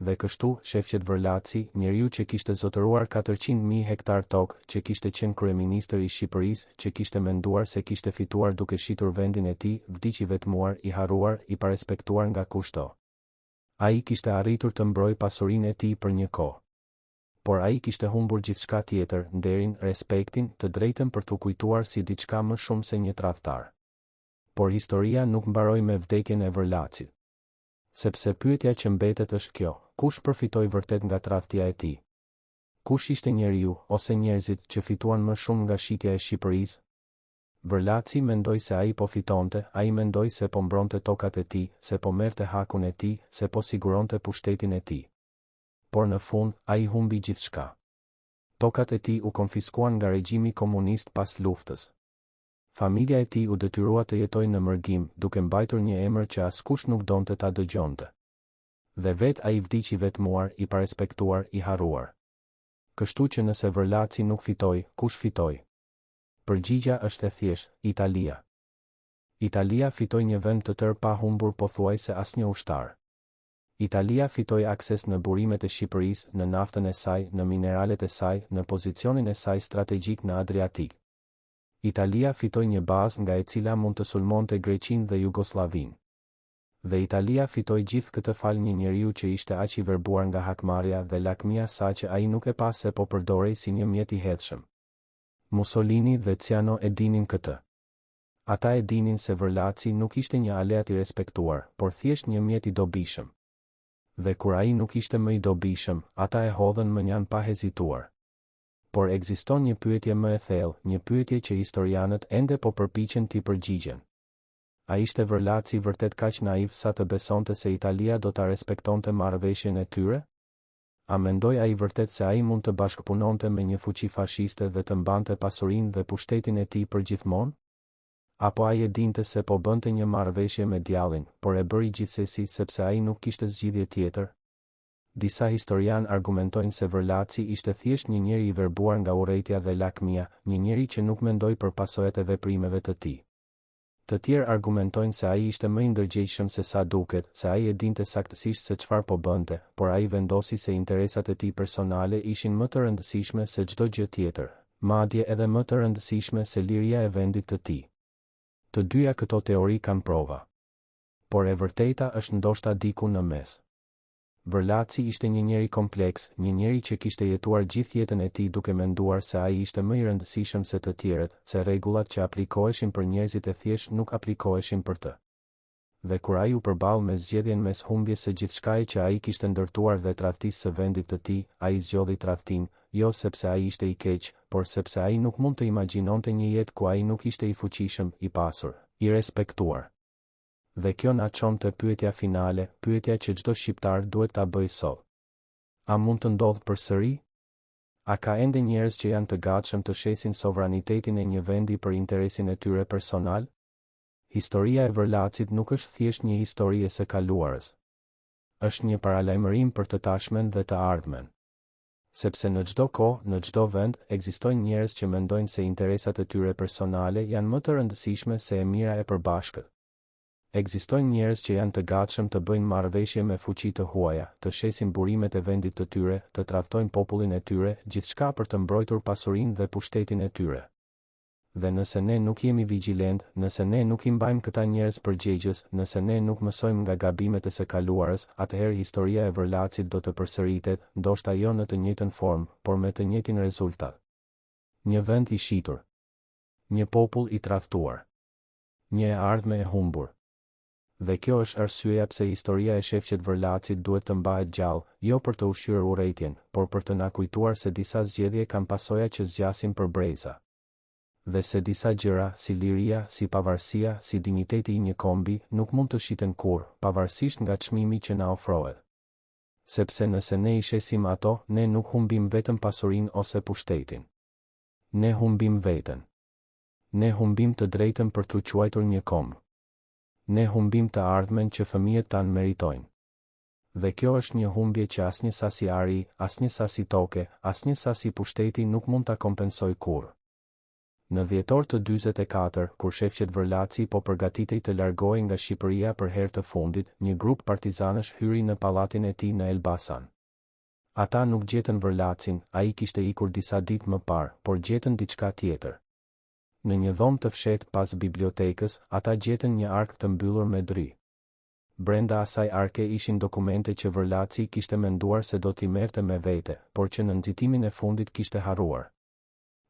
[SPEAKER 1] Dhe kështu, shefqet Vërlaci, njeriu që kishte zotëruar 400.000 hektar tokë, që kishte qenë kryeministër i Shqipërisë, që kishte menduar se kishte fituar duke shitur vendin e tij, vdiq i vetmuar, i harruar, i parespektuar nga kushto. Ai kishte arritur të mbrojë pasurinë e tij për një kohë. Por ai kishte humbur gjithçka tjetër, nderin, respektin, të drejtën për t'u kujtuar si diçka më shumë se një tradhtar. Por historia nuk mbaroi me vdekjen e Vërlacit. Sepse pyetja që mbetet është kjo: kush përfitoi vërtet nga tradhtia e tij? Kush ishte njeriu ose njerëzit që fituan më shumë nga shitja e Shqipërisë? Vërlaci mendoi se ai po fitonte, ai mendoi se po mbronte tokat e tij, se po merrte hakun e tij, se po siguronte pushtetin e tij. Por në fund, ai humbi gjithçka. Tokat e tij u konfiskuan nga regjimi komunist pas luftës. Familja e tij u detyrua të jetojë në mërgim, duke mbajtur një emër që askush nuk donte ta dëgjonte. Dhe vet ai vdiq i vetmuar, i parespektuar, i harruar. Kështu që nëse Vërlaci nuk fitoi, kush fitoi? Përgjigja është e thjeshtë: Italia. Italia fitoi një vend të tërë pa humbur pothuajse asnjë ushtar. Italia fitoi akses në burimet e Shqipërisë, në naftën e saj, në mineralet e saj, në pozicionin e saj strategjik në Adriatik. Italia fitoi një bazë nga e cila mund të sulmonte Greqinë dhe Jugosllavinë. Dhe Italia fitoi gjithë këtë fal një njeriu që ishte aq i verbuar nga hakmarrja dhe lakmia saqë ai nuk e pa se po përdorej si një mjet i hedhshëm. Mussolini dhe Ciano e dinin këtë. Ata e dinin se Vërlaci nuk ishte një aleat i respektuar, por thjesht një mjet i dobishëm. Dhe kur ai nuk ishte më i dobishëm, ata e hodhën mënjan pa hezituar. Por ekziston një pyetje më e thellë, një pyetje që historianët ende po përpiqen t'i përgjigjen. A ishte Vërlaci vërtet kaq naiv sa të besonte se Italia do ta respektonte marrëveshjen e tyre? A mendoi ai vërtet se ai mund të bashkëpunonte me një fuqi fashiste dhe të mbante pasurinë dhe pushtetin e tij përgjithmonë? Apo ai e dinte se po bënte një marrëveshje me djallin, por e bëri gjithsesi sepse ai nuk kishte zgjidhje tjetër? Disa historian argumentojnë se Vërlaci ishte thjesht një njeri i verbuar nga urrejtja dhe lakmia, një njeri që nuk mendoi për pasojat e veprimeve të tij. Të tjerë argumentojnë se ai ishte më i ndërgjegjshëm se sa duket, se ai e dinte saktësisht se çfarë po bënte, por ai vendosi se interesat e tij personale ishin më të rëndësishme se çdo gjë tjetër, madje edhe më të rëndësishme se liria e vendit të tij. Të dyja këto teori kanë prova. Por e vërteta është ndoshta diku në mes. Vërlaci ishte një njeri kompleks, një njeri që kishte jetuar gjithë jetën e tij duke menduar se ai ishte më i rëndësishëm se të tjerët, se rregullat që aplikoheshin për njerëzit e thjeshtë nuk aplikoheshin për të. Dhe kur ai u përball me zgjedhjen mes humbjes së gjithçkaje që ai kishte ndërtuar dhe tradhtisë së vendit të tij, ai zgjodhi tradhtinë, jo sepse ai ishte i keq, por sepse ai nuk mund të imagjinonte një jetë ku ai nuk ishte i fuqishëm, i pasur, i respektuar. Dhe kjo na çon te pyetja finale, pyetja që çdo shqiptar duhet ta bëjë sot. A mund të ndodhë përsëri? A ka ende njerëz që janë të gatshëm të shesin sovranitetin e një vendi për interesin e tyre personal? Historia e Vërlacit nuk është thjesht një histori e së kaluarës. Është një paralajmërim për të tashmen dhe të ardhmen. Sepse në çdo kohë, në çdo vend, ekzistojnë njerëz që mendojnë se interesat e tyre personale janë më të rëndësishme se e mira e përbashkët. Ekzistojnë njerëz që janë të gatshëm të bëjnë marrëveshje me fuqi të huaja, të shesin burimet e vendit të tyre, të tradhtojnë popullin e tyre, gjithçka për të mbrojtur pasurinë dhe pushtetin e tyre. Dhe nëse ne nuk jemi vigjilent, nëse ne nuk i mbajmë këta njerëz përgjegjës, nëse ne nuk mësojmë nga gabimet e së kaluarës, atëherë historia e Vërlacit do të përsëritet, ndoshta jo në të njëjtën formë, por me të njëjtin rezultat. Një vend i shitur, një popull i tradhtuar, një ardhme e humbur. Dhe kjo është arsyeja pse historia e shefqet Vërlacit duhet të mbahet gjallë, jo për të ushqyer urrejtjen, por për të na kujtuar se disa zgjedhje kanë pasoja që zgjasin për breza. Dhe se disa gjëra, si liria, si pavarësia, si dinjiteti i një kombi, nuk mund të shiten kurrë, pavarësisht nga çmimi që na ofrohet. Sepse nëse ne i shesim ato, ne nuk humbim vetëm pasurinë ose pushtetin. Ne humbim veten. Ne humbim të drejtën për t'u quajtur një kombë. Ne humbim të ardhmen që fëmijët tanë meritojnë. Dhe kjo është një humbje që asnjë sasi ari, asnjë sasi toke, asnjë sasi pushteti nuk mund ta kompensojë kurrë. Në dhjetor të 44, kur shefqet Vërlaci po përgatitej të largohej nga Shqipëria për herë të fundit, një grup partizanësh hyri në pallatin e tij në Elbasan. Ata nuk gjetën Vërlacin, ai kishte ikur disa ditë më parë, por gjetën diçka tjetër. Në një dhomë të fshehtë pas bibliotekës, ata gjetën një ark të mbyllur me dry. Brenda asaj arke ishin dokumente që Vërlaci kishte menduar se do t'i merrte me vete, por që në nxitimin e fundit kishte harruar.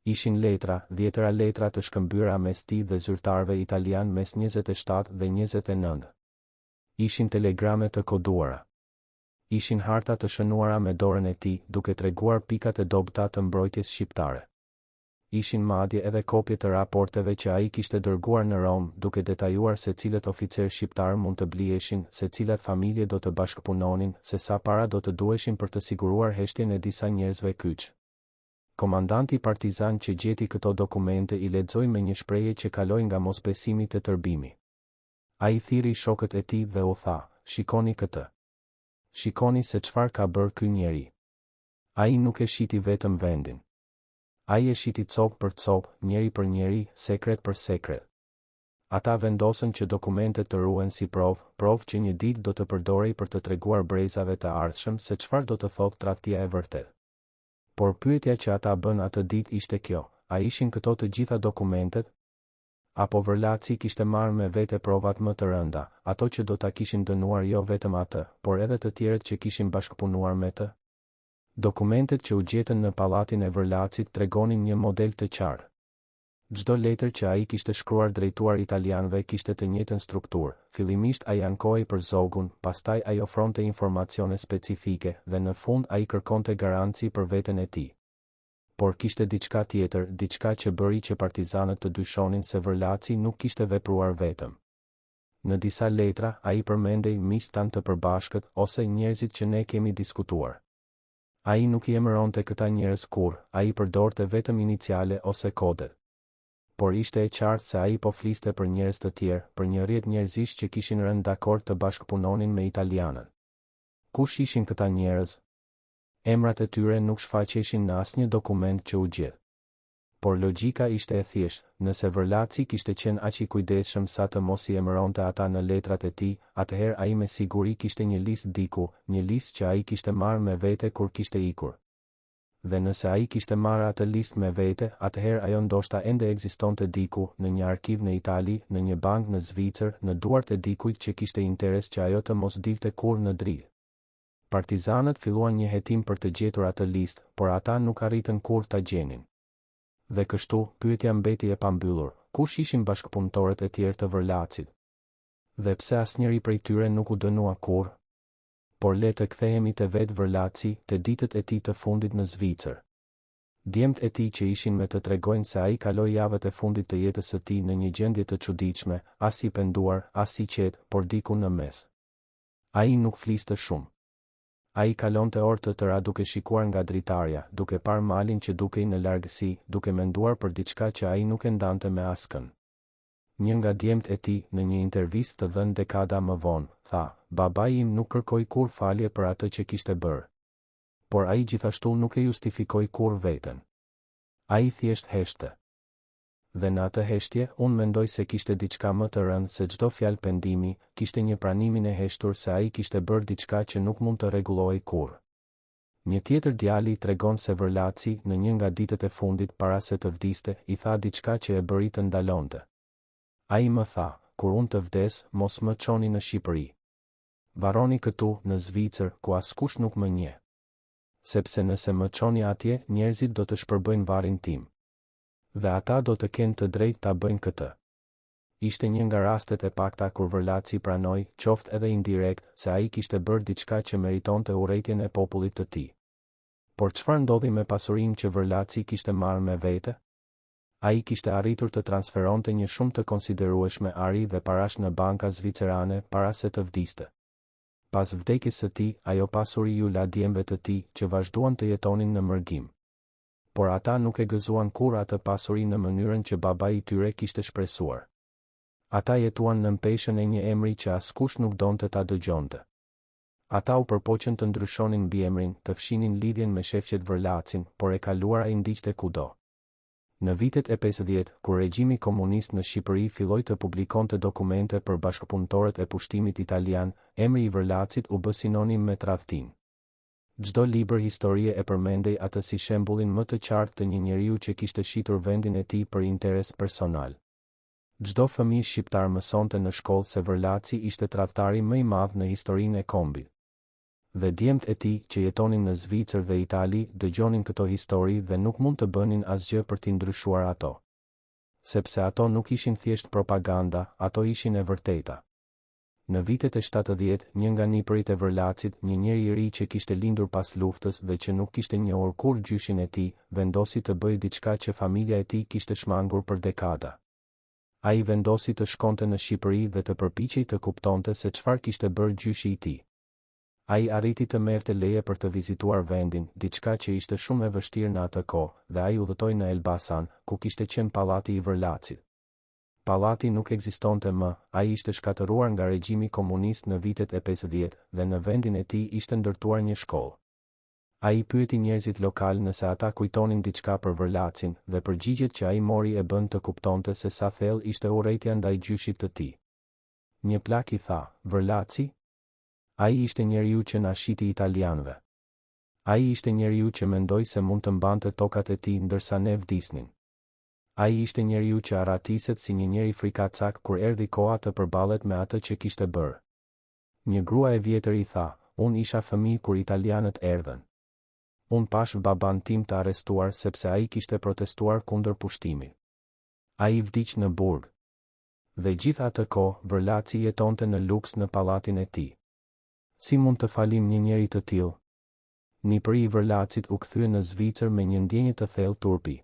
[SPEAKER 1] Ishin letra, 10 letra të shkëmbyra mes tij dhe zyrtarëve italian mes 27 dhe 29. Ishin telegrame të koduara. Ishin harta të shënuara me dorën e tij, duke treguar pikat e dobëta të mbrojtjes shqiptare. Ishin madje edhe kopje të raporteve që ai kishte dërguar në Rom, duke detajuar se cilët oficer shqiptar mund të bliheshin, se cilat familje do të bashkëpunonin, se sa para do të duheshin për të siguruar heshtjen e disa njerëzve kyç. Komandanti partizan që gjeti këto dokumente i lexoi me një shprehje që kaloi nga mosbesimi te tërbimi. Ai thiri shokët e tij dhe u tha: "Shikoni këtë. Shikoni se çfarë ka bërë ky njeri. Ai nuk e shiti vetëm vendin. Ai e shiti copë për copë, njeri për njeri, sekret për sekret." Ata vendosën që dokumentet të ruhen si provë që një ditë do të përdorej për të treguar brezave të ardhshëm se çfarë do të thotë tradhtia e vërtetë. Por pyetja që ata bën atë ditë ishte kjo: a ishin këto të gjitha dokumentet? Apo Vërlaci kishte marrë me vete provat më të rënda, ato që do ta kishin dënuar jo vetëm atë, por edhe të tjerët që kishin bashkëpunuar me të? Dokumentet që u gjetën në pallatin e Vërlacit tregonin një model të qartë. Çdo letër që ai kishte shkruar drejtuar italianëve kishte të njëjtën strukturë. Fillimisht ai ankohej për zogun, pastaj ai ofronte informacione specifike dhe në fund ai kërkonte garanci për veten e tij. Por kishte diçka tjetër, diçka që bëri që partizanët të dyshonin se Vërlaci nuk kishte vepruar vetëm. Në disa letra ai përmendej miqtë tanë të përbashkët ose njerëzit që ne kemi diskutuar. Ai nuk i emëronte këta njerëz kurrë, ai përdorte vetëm iniciale ose kodet. Por ishte e qartë se ai po fliste për njerëz të tjerë, për një rrjet njerëzish që kishin rënë dakord të bashkëpunonin me italianët. Kush ishin këta njerëz? Emrat e tyre nuk shfaqeshin në asnjë dokument që u gjet. Por logjika ishte e thjeshtë, nëse Vërlaci kishte qenë aq i kujdesshëm sa të mos i emëronte ata në letrat e tij, atëherë ai me siguri kishte një listë diku, një listë që ai kishte marrë me vete kur kishte ikur. Dhe nëse ai kishte marrë atë listë me vete, atëherë ajo ndoshta ende ekzistonte diku, në një arkiv në Itali, në një bankë në Zvicër, në duart e dikujt që kishte interes që ajo të mos dilte kurrë në dritë. Partizanët filluan një hetim për të gjetur atë listë, por ata nuk arritën kurrë ta gjenin. Dhe kështu, pyetja mbeti e pambyllur: kush ishin bashkëpunëtorët e tjerë të Vërlacit? Dhe pse asnjëri prej tyre nuk u dënua kurrë? Por le të kthehemi te vetë Vërlaci, te ditët e tij të fundit në Zvicër. Djemt e tij që ishin me të tregojnë se ai kaloi javët e fundit të jetës së tij në një gjendje të çuditshme, as i penduar, as i qetë, por diku në mes. Ai nuk fliste shumë. Ai kalonte orë të tëra duke shikuar nga dritarja, duke parë malin që dukej në largësi, duke menduar për diçka që ai nuk e ndante me askën. Një nga djemt e tij, në një intervistë të dhënë dekada më vonë, tha: "Babai im nuk kërkoi kurrë falje për atë që kishte bërë. Por ai gjithashtu nuk e justifikoi kurrë veten. Ai thjesht heshte. Dhe në atë heshtje, unë mendoj se kishte diçka më të rëndë se çdo fjalë pendimi, kishte një pranimin e heshtur se ai kishte bërë diçka që nuk mund të rregullohej kurrë." Një tjetër djali tregon se Vërlaci, në një nga ditët e fundit para se të vdiste, i tha diçka që e bëri të ndalonte. Ai më tha: "Kur unë të vdes, mos më çoni në Shqipëri. Varroni këtu, në Zvicër, ku askush nuk më njeh. Sepse nëse më çoni atje, njerëzit do të shpërbëjnë varrin tim. Dhe ata do të kenë të drejtë ta bëjnë këtë." Ishte një nga rastet e pakta kur Vërlaci pranoi, qoftë edhe indirekt, se ai kishte bërë diçka që meritonte urrejtjen e popullit të tij. Por çfarë ndodhi me pasurinë që Vërlaci kishte marrë me vete? Ai kishte arritur të transferonte një shumë të konsiderueshme ari dhe parash në banka zvicerane para se të vdiste. Pas vdekjes së tij, ajo pasuri ju la djemve të tij, që vazhduan të jetonin në mërgim. Por ata nuk e gëzuan kurrë atë pasuri në mënyrën që babai i tyre kishte shpresuar. Ata jetuan në mpeshën e një emri që askush nuk donte ta dëgjonte. Ata u përpoqën të ndryshonin mbiemrin, të fshinin lidhjen me shefqet Vërlacin, por e kaluara i ndiqte kudo. Në vitet e 50, kur regjimi komunist në Shqipëri filloi të publikonte dokumente për bashkëpunëtorët e pushtimit italian, emri i Vërlacit u bë sinonim me tradhtin. Çdo libër historie e përmendej atë si shembullin më të qartë të një njeriu që kishte shitur vendin e tij për interes personal. Çdo fëmijë shqiptar mësonte në shkollë se Vërlaci ishte tradhtari më i madh në historinë e kombit. Dhe djemt e tij që jetonin në Zvicër dhe Itali dëgjonin këto histori dhe nuk mund të bënin asgjë për t'i ndryshuar ato. Sepse ato nuk ishin thjesht propaganda, ato ishin e vërteta. Në vitet e 70, një nga nipërit e Vërlacit, një njeri i ri që kishte lindur pas luftës dhe që nuk kishte njohur kur gjyshin e tij, vendosi të bëjë diçka që familja e tij kishte shmangur për dekada. Ai vendosi të shkonte në Shqipëri dhe të përpiqej të kuptonte se çfarë kishte bërë gjyshi i tij. Ai arriti të merrte leje për të vizituar vendin, diçka që ishte shumë e vështirë në atë kohë, dhe ai udhëtoi në Elbasan, ku kishte qenë pallati i Vërlacit. Pallati nuk ekzistonte më, ai ishte shkatëruar nga regjimi komunist në vitet e 50 dhe në vendin e tij ishte ndërtuar një shkollë. Ai pyeti njerëzit lokal nëse ata kujtonin diçka për Vërlacin dhe përgjigjet që ai mori e bën të kuptonte se sa thellë ishte urrejtja ndaj gjyshit të tij. Një plak i tha, Vërlaci? Ai ishte njeriu që na shiti italianëve. Ai ishte njeriu që mendoi se mund të mbante tokat e tij ndërsa ne vdisnin. Ai ishte njeriu që arratiset si një njeri frikacak kur erdhi koha të përballet me atë që kishte bërë. Një grua e vjetër i tha, unë isha fëmijë kur italianët erdhën. Unë pash baban tim të arrestuar sepse ai kishte protestuar kundër pushtimit. Ai vdiq në burg. Dhe gjithë atë kohë, Vërlaci jetonte në luks në pallatin e tij. Si mund të falim një njeri të tillë? Nipëri i Vërlacit u kthye në Zvicër me një ndjenjë të thellë turpi.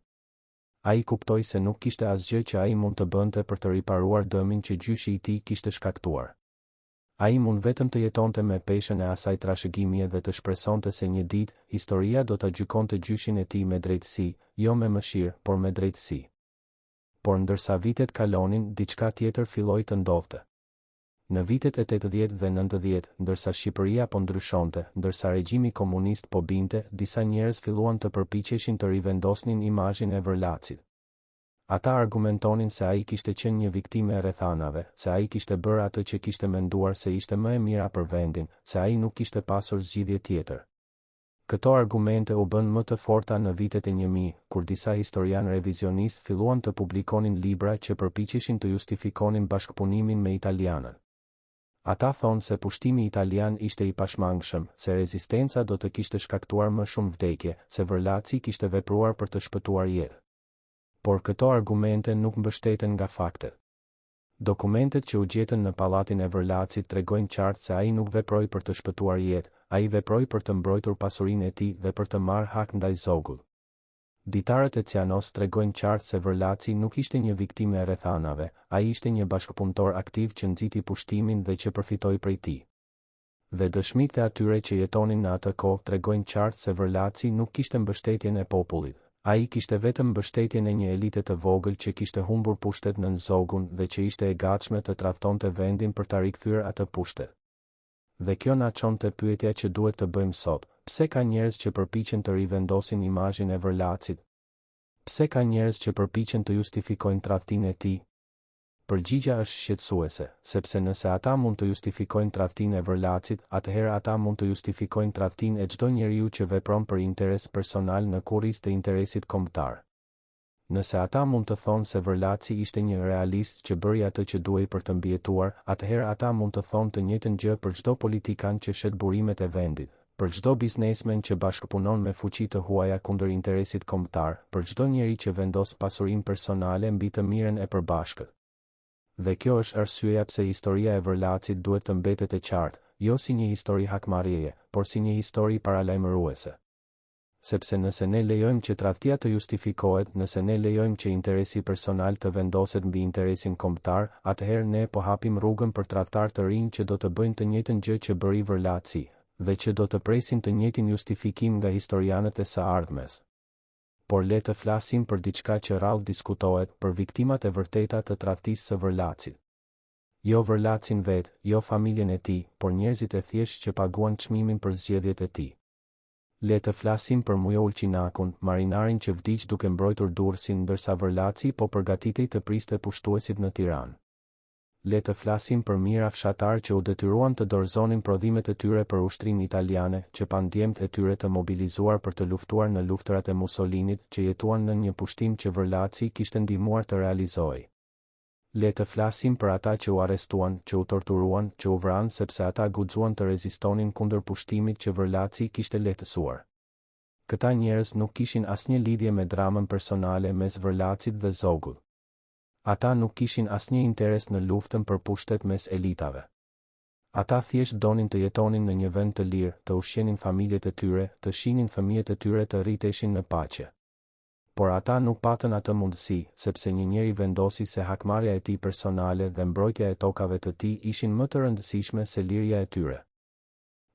[SPEAKER 1] Ai kuptoi se nuk kishte asgjë që ai mund të bënte për të riparuar dëmin që gjyshi i tij kishte shkaktuar. Ai mund vetëm të jetonte me peshën e asaj trashëgimie dhe të shpresonte se një ditë historia do ta gjykonte gjyshin e tij me drejtësi, jo me mëshirë, por me drejtësi. Por ndërsa vitet kalonin, diçka tjetër filloi të ndodhte. Në vitet e 80 dhe 90, ndërsa Shqipëria po ndryshonte, ndërsa regjimi komunist po binte, disa njerëz filluan të përpiqeshin të rivendosnin imazhin e Vërlacit. Ata argumentonin se ai kishte qenë një viktime e rrethanave, se ai kishte bërë atë që kishte menduar se ishte më e mira për vendin, se ai nuk kishte pasur zgjidhje tjetër. Këto argumente u bën më të forta në vitet e 1000, kur disa historianë revizionistë filluan të publikonin libra që përpiqeshin të justifikonin bashkëpunimin me italianët. Ata thonë se pushtimi italian ishte i pashmangshëm, se rezistenca do të kishte shkaktuar më shumë vdekje, se Vërlaci kishte vepruar për të shpëtuar jetë. Por këto argumente nuk mbështeten nga faktet. Dokumentet që u gjetën në pallatin e Vërlacit tregojnë qartë se ai nuk veproi për të shpëtuar jetë, ai veproi për të mbrojtur pasurinë e tij dhe për të marrë hak ndaj zogut. Ditarët e Cianos tregojnë qartë se Vërlaci nuk ishte një viktime e rrethanave, ai ishte një bashkëpunëtor aktiv që nxiti pushtimin dhe që përfitoi prej tij. Dhe dëshmitë e atyre që jetonin në atë kohë tregojnë qartë se Vërlaci nuk kishte mbështetjen e popullit. Ai kishte vetëm mbështetjen e një elite të vogël që kishte humbur pushtet nën zogun dhe që ishte e gatshme të tradhtonte vendin për ta rikthyer atë pushtet. Dhe kjo na çon te pyetja që duhet të bëjmë sot. Pse ka njerëz që përpiqen të rivendosin imazhin e Vërlacit? Pse ka njerëz që përpiqen të justifikojnë tradhtinë e tij? Përgjigja është shqetësuese, sepse nëse ata mund të justifikojnë tradhtinë e Vërlacit, atëherë ata mund të justifikojnë tradhtinë e çdo njeriu që vepron për interes personal në kurriz të interesit kombëtar. Nëse ata mund të thonë se Vërlaci ishte një realist që bëri atë që duhej për të mbijetuar, atëherë ata mund të thonë të njëjtën gjë për çdo politikan që shet burimet e vendit, për çdo biznesmen që bashkëpunon me fuqi të huaja kundër interesit kombëtar, për çdo njeri që vendos pasurinë personale mbi të mirën e përbashkët. Dhe kjo është arsyeja pse historia e Vërlacit duhet të mbetet e qartë, jo si një histori hakmarrjeje, por si një histori paralajmëruese. Sepse nëse ne lejojmë që tradhtia të justifikohet, nëse ne lejojmë që interesi personal të vendoset mbi interesin kombëtar, atëherë ne po hapim rrugën për tradhtar të rinj që do të bëjnë të njëjtën gjë që bëri Vërlaci, dhe që do të presin të njëjtin justifikim nga historianët e së ardhmes. Por le të flasim për diçka që rrallë diskutohet, për viktimat e vërteta të tradhtisë së Vërlacit. Jo Vërlacin vetë, jo familjen e tij, por njerëzit e thjeshtë që paguan çmimin për zgjedhjet e tij. Le të flasim për Mujo Ulqinakun, marinarin që vdiq duke mbrojtur Durrësin ndërsa Vërlaci po përgatitej të priste pushtuesit në Tiranë. Le të flasim për mijëra fshatar që u detyruan të dorëzonin prodhimet e tyre për ushtrinë italiane, që pandjemt e tyre të mobilizuar për të luftuar në luftërat e Mussolinit, që jetuan në një pushtim që Vërlaci kishte ndihmuar të realizojë. Le të flasim për ata që u arrestuan, që u torturuan, që u vranë sepse ata guxuan të rezistonin kundër pushtimit që Vërlaci kishte lehtësuar. Këta njerëz nuk kishin asnjë lidhje me dramën personale mes Vërlacit dhe Zogut. Ata nuk kishin asnjë interes në luftën për pushtet mes elitave. Ata thjesht donin të jetonin në një vend të lirë, të ushqenin familjet e tyre, të shihnin fëmijët e tyre të rriteshin në paqe. Por ata nuk patën atë mundësi, sepse një njeri vendosi se hakmarrja e tij personale dhe mbrojtja e tokave të tij ishin më të rëndësishme se liria e tyre.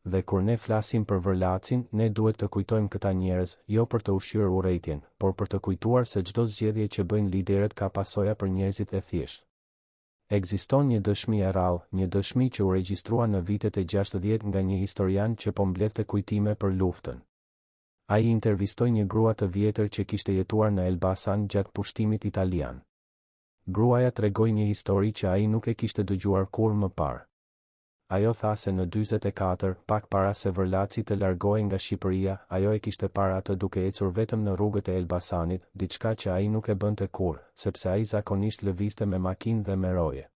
[SPEAKER 1] Dhe kur ne flasim për Vërlacin, ne duhet të kujtojmë këta njerëz, jo për të ushqyer urrejtjen, por për të kujtuar se çdo zgjedhje që bëjnë liderët ka pasoja për njerëzit e thjeshtë. Ekziston një dëshmi e rrallë, një dëshmi që u regjistrua në vitet e 60 nga një historian që po mbledhte kujtime për luftën. Ai intervistoi një grua të vjetër që kishte jetuar në Elbasan gjatë pushtimit italian. Gruaja tregoi një histori që ai nuk e kishte dëgjuar kurrë më parë. Ajo tha se në 44, pak para se Vërlaci të largohej nga Shqipëria, ajo e kishte parë atë duke ecur vetëm në rrugët e Elbasanit, diçka që ai nuk e bënte kurrë, sepse ai zakonisht lëvizte me makinë dhe me roje.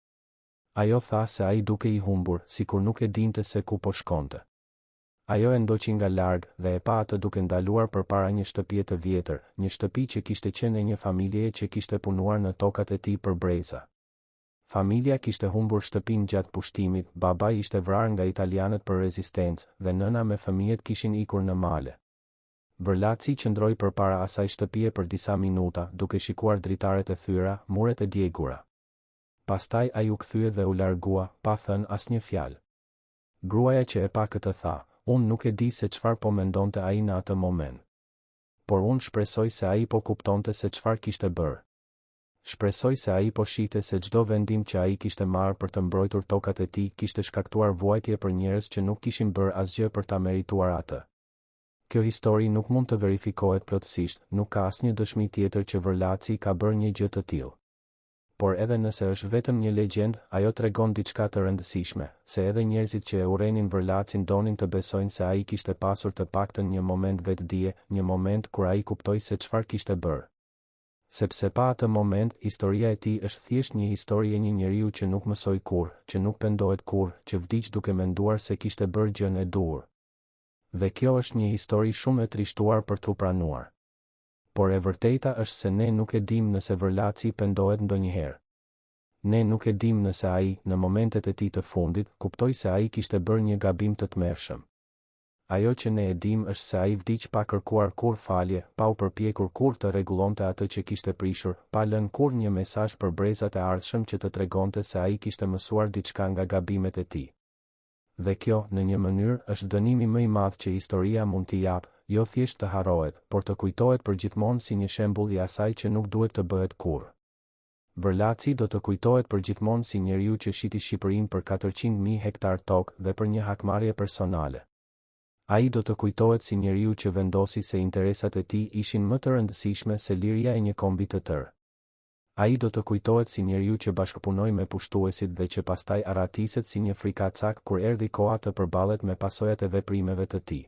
[SPEAKER 1] Ajo tha se ai duke i humbur, sikur nuk e dinte se ku po shkonte. Ajo e ndoqi nga larg dhe e pa atë duke ndaluar përpara një shtëpie të vjetër, një shtëpi që kishte qenë e një familjeje që kishte punuar në tokat e tij për breza. Familja kishte humbur shtëpinë gjatë pushtimit, babai ishte vrarë nga italianët për rezistencë dhe nëna me fëmijët kishin ikur në male. Vërlaci qëndroi përpara asaj shtëpie për disa minuta, duke shikuar dritaret e thyra, muret e djegura. Pastaj ai u kthye dhe u largua, pa thënë asnjë fjalë. Gruaja që e pa këtë tha: "Unë nuk e di se çfarë po mendonte ai në atë moment. Por unë shpresoj se ai po kuptonte se çfarë kishte bërë. Shpresoj se ai po shihte se çdo vendim që ai kishte marrë për të mbrojtur tokat e tij kishte shkaktuar vuajtje për njerëz që nuk kishin bërë asgjë për ta merituar atë." Kjo histori nuk mund të verifikohet plotësisht, nuk ka asnjë dëshmi tjetër që Vërlaci ka bërë një gjë të tillë. Por edhe nëse është vetëm një legjend, ajo tregon diçka të rëndësishme, se edhe njerëzit që e urrenin Vërlacin donin të besojnë se ai kishte pasur të paktën një moment vetdije, një moment kur ai kuptoi se çfarë kishte bërë. Sepse pa atë moment, historia e tij është thjesht një histori e një njeriu që nuk mësoi kurrë, që nuk pendohet kurrë, që vdiq duke menduar se kishte bërë gjën e duhur. Dhe kjo është një histori shumë e trishtuar për t'u pranuar. Por e vërteta është se ne nuk e dim nëse Vërlaci pendohet ndonjëherë. Ne nuk e dim nëse ai, në momentet e tij të fundit, kuptoi se ai kishte bërë një gabim të tmerrshëm. Ajo që ne e dim është se ai vdiq pa kërkuar kurrë falje, pa u përpjekur kurrë të rregullonte atë që kishte prishur, pa lënë kurrë një mesazh për brezat e ardhshëm që të tregonte se ai kishte mësuar diçka nga gabimet e tij. Dhe kjo, në një mënyrë, është dënimi më i madh që historia mund t'i japë, jo thjesht të harrohet, por të kujtohet përgjithmonë si një shembull i asaj që nuk duhet të bëhet kurrë. Vërlaci do të kujtohet përgjithmonë si njeriu që shiti Shqipërinë për 400.000 hektar tokë dhe për një hakmarrje personale. Ai do të kujtohet si njeriu që vendosi se interesat e tij ishin më të rëndësishme se liria e një kombi të tërë. Ai do të kujtohet si njeriu që bashkëpunoi me pushtuesit dhe që pastaj arratiset si një frikacak kur erdhi koha të përballet me pasojat e veprimeve të tij.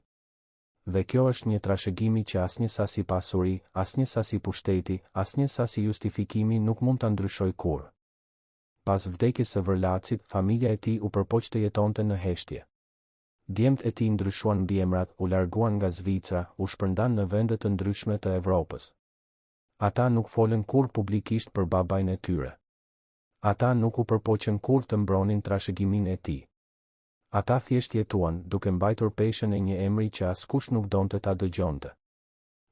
[SPEAKER 1] Dhe kjo është një trashëgimi që asnjë sasi pasuri, asnjë sasi pushteti, asnjë sasi justifikimi nuk mund ta ndryshojë kurrë. Pas vdekjes së Vërlacit, familja e tij u përpoq të jetonte në heshtje. Djemt e tij ndryshuan mbiemrat, u larguan nga Zvicra, u shpërndan në vende të ndryshme të Evropës. Ata nuk folën kurrë publikisht për babain e tyre. Ata nuk u përpoqën kurrë të mbronin trashëgimin e tij. Ata thjesht jetuan, duke mbajtur peshën e një emri që askush nuk donte ta dëgjonte.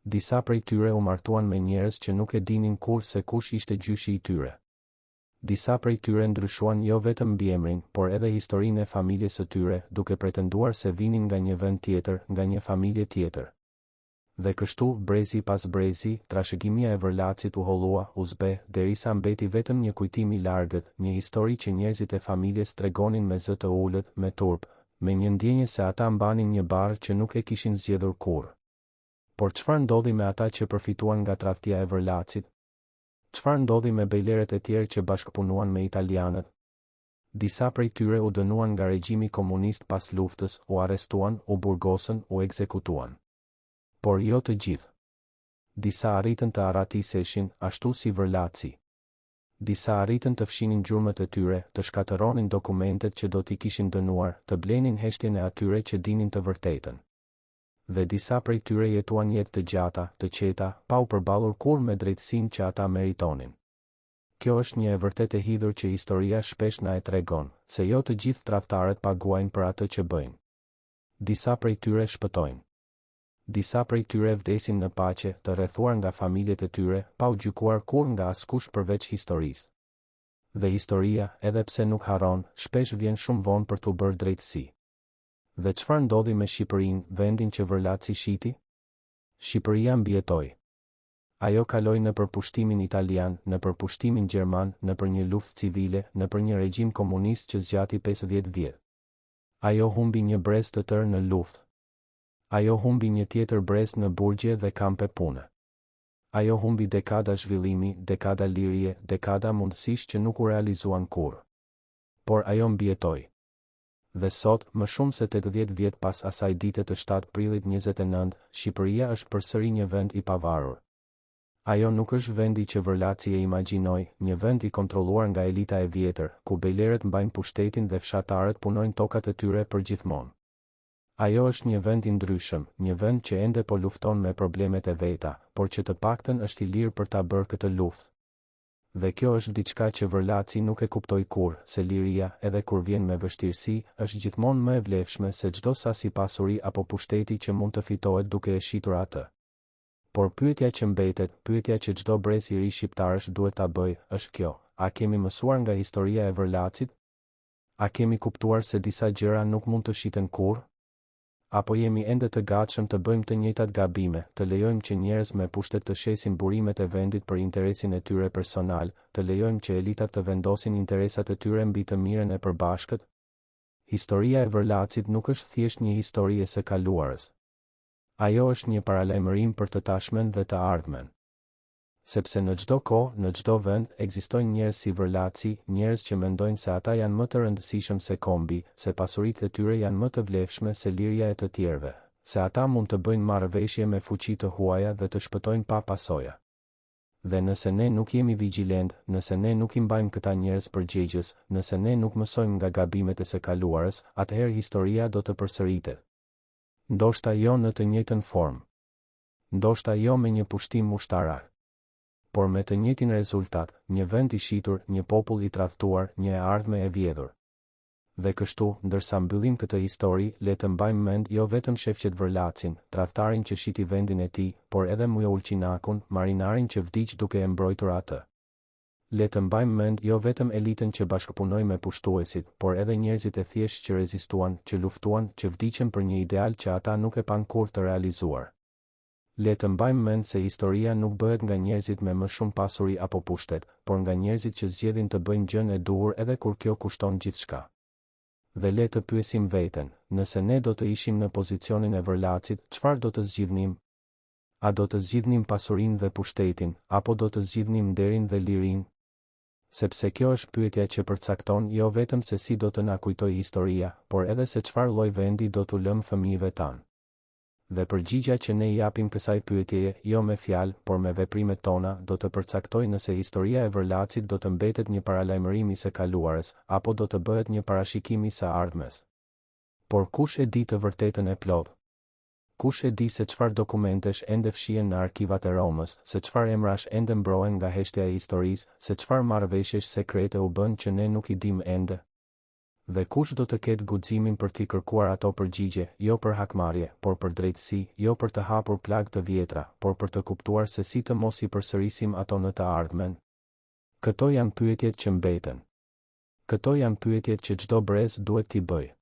[SPEAKER 1] Disa prej tyre u martuan me njerëz që nuk e dinin kurrë se kush ishte gjyshi i tyre. Disa prej tyre ndryshuan jo vetëm mbiemrin, por edhe historinë e familjes së tyre, duke pretenduar se vinin nga një vend tjetër, nga një familje tjetër. Dhe kështu, brezi pas brezi, trashëgimia e Vërlacit u hollua, u zbe, derisa mbeti vetëm një kujtim i largët, një histori që njerëzit e familjes tregonin me zë të ulët, me turp, me një ndjenjë se ata mbanin një barë që nuk e kishin zgjedhur kurrë. Por çfarë ndodhi me ata që përfituan nga tradhtia e Vërlacit? Çfarë ndodhi me bejleret e tjerë që bashkëpunuan me italianët? Disa prej tyre u dënuan nga regjimi komunist pas luftës, u arrestuan, u burgosën, u ekzekutuan. Por jo të gjithë. Disa arritën të aratiseshin, ashtu si Vërlaci. Disa arritën të fshinin gjurmët e tyre, të shkatëronin dokumentet që do t'i kishin dënuar, të blenin heshtjen e atyre që dinin të vërtetën. Dhe disa prej tyre jetuan jetë të gjata, të qeta, pa u përballur kur me drejtësinë që ata meritonin. Kjo është një e vërtet e hidhur që historia shpesh na e tregon, se jo të gjithë tradhtarët paguajnë për atë që bëjnë. Disa prej tyre shpëtojnë. Disa prej tyre vdesin në paqe, të rrethuar nga familjet e tyre, pa u gjykuar kur nga askush përveç historisë. Dhe historia, edhe pse nuk harron, shpesh vjen shumë vonë për t'u bërë drejtësi. Dhe çfarë ndodhi me Shqipërinë, vendin që Vërlaci shiti? Shqipëria mbijetoi. Ajo kaloi në përpushtimin italian, në përpushtimin gjerman, në për një luftë civile, në për një regjim komunist që zgjati 50 vjet. Ajo humbi një brez të tërë në luftë. Ajo humbi një tjetër brez në burgje dhe kampe pune. Ajo humbi dekada zhvillimi, dekada lirie, dekada mundësish që nuk u realizuan kurrë. Por ajo mbijetoi. Dhe sot, më shumë se 80 vjet pas asaj dite të 7 prillit 29, Shqipëria është përsëri një vend i pavarur. Ajo nuk është vendi që Vërlaci e imagjinoi, një vend i kontrolluar nga elita e vjetër, ku bejlerët mbajnë pushtetin dhe fshatarët punojnë tokat e tyre përgjithmonë. Ajo është një vend i ndryshëm, një vend që ende po lufton me problemet e veta, por që të paktën është i lirë për ta bërë këtë luftë. Dhe kjo është diçka që Vërlaci nuk e kuptoi kurrë, se liria, edhe kur vjen me vështirësi, është gjithmonë më e vlefshme se çdo sasi pasuri apo pushteti që mund të fitohet duke e shitur atë. Por pyetja që mbetet, pyetja që çdo brez i ri shqiptarësh duhet ta bëjë, është kjo: a kemi mësuar nga historia e Vërlacit? A kemi kuptuar se disa gjëra nuk mund të shiten kurrë? Apo jemi ende të gatshëm të bëjmë të njëjtat gabime, të lejojmë që njerëz me pushtet të shesin burimet e vendit për interesin e tyre personal, të lejojmë që elitat të vendosin interesat e tyre mbi të mirën e përbashkët? Historia e Vërlacit nuk është thjesht një histori e së kaluarës. Ajo është një paralajmërim për të tashmen dhe të ardhmen. Sepse në çdo kohë, në çdo vend, ekzistojnë njerëz si Vërlaci, njerëz që mendojnë se ata janë më të rëndësishëm se kombi, se pasuritë e tyre janë më të vlefshme se liria e të tjerëve, se ata mund të bëjnë marrëveshje me fuqi të huaja dhe të shpëtojnë pa pasoja. Dhe nëse ne nuk jemi vigjilent, nëse ne nuk i mbajmë këta njerëz përgjegjës, nëse ne nuk mësojmë nga gabimet e së kaluarës, atëherë historia do të përsëritet. Ndoshta jo në të njëjtën formë. Ndoshta jo me një pushtim ushtarak. Por me të njëjtin rezultat, një vend i shitur, një popull i tradhtuar, një e ardhme e vjedhur. Dhe kështu, ndërsa mbyllim këtë histori, le të mbajmë mend jo vetëm shefqet Vërlacin, tradhtarin që shiti vendin e tij, por edhe Mujo Ulqinakun, marinarin që vdiq duke e mbrojtur atë. Le të mbajmë mend jo vetëm elitën që bashkëpunoi me pushtuesit, por edhe njerëzit e thjeshtë që rezistuan, që luftuan, që vdiqën për një ideal që ata nuk e pan kurrë të realizuar. Le të mbajmë mend se historia nuk bëhet nga njerëzit me më shumë pasuri apo pushtet, por nga njerëzit që zgjedhin të bëjnë gjën e duhur edhe kur kjo kushton gjithçka. Dhe le të pyesim veten, nëse ne do të ishim në pozicionin e Vërlacit, çfarë do të zgjidhnim? A do të zgjidhnim pasurinë dhe pushtetin, apo do të zgjidhnim nderin dhe lirinë? Sepse kjo është pyetja që përcakton jo vetëm se si do të na kujtojë historia, por edhe se çfarë lloj vendi do t'u lëmë fëmijëve tanë. Dhe përgjigja që ne i japim kësaj pyetjeje, jo me fjalë, por me veprimet tona, do të përcaktojë nëse historia e Vërlacit do të mbetet një paralajmërim i së kaluarës, apo do të bëhet një parashikim i së ardhmes. Por kush e di të vërtetën e plotë? Kush e di se çfarë dokumentesh ende fshihen në arkivat e Romës, se çfarë emrash ende mbrohen nga heshtja e historisë, se çfarë marrëveshjesh sekrete u bën që ne nuk i dimë ende? Dhe kush do të ketë guximin për t'i kërkuar ato përgjigje, jo për hakmarrje, por për drejtësi, jo për të hapur plagë të vjetra, por për të kuptuar se si të mos i përsërisim ato në të ardhmen? Këto janë pyetjet që mbeten. Këto janë pyetjet që çdo brez duhet t'i bëjë.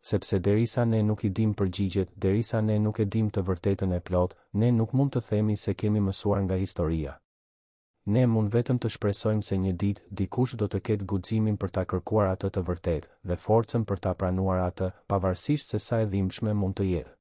[SPEAKER 1] Sepse derisa ne nuk i dim përgjigjet, derisa ne nuk e dim të vërtetën e plotë, ne nuk mund të themi se kemi mësuar nga historia. Ne mund vetëm të shpresojmë se një ditë dikush do të ketë guximin për ta kërkuar atë të vërtetë dhe forcën për ta pranuar atë, pavarësisht se sa e dhimbshme mund të jetë.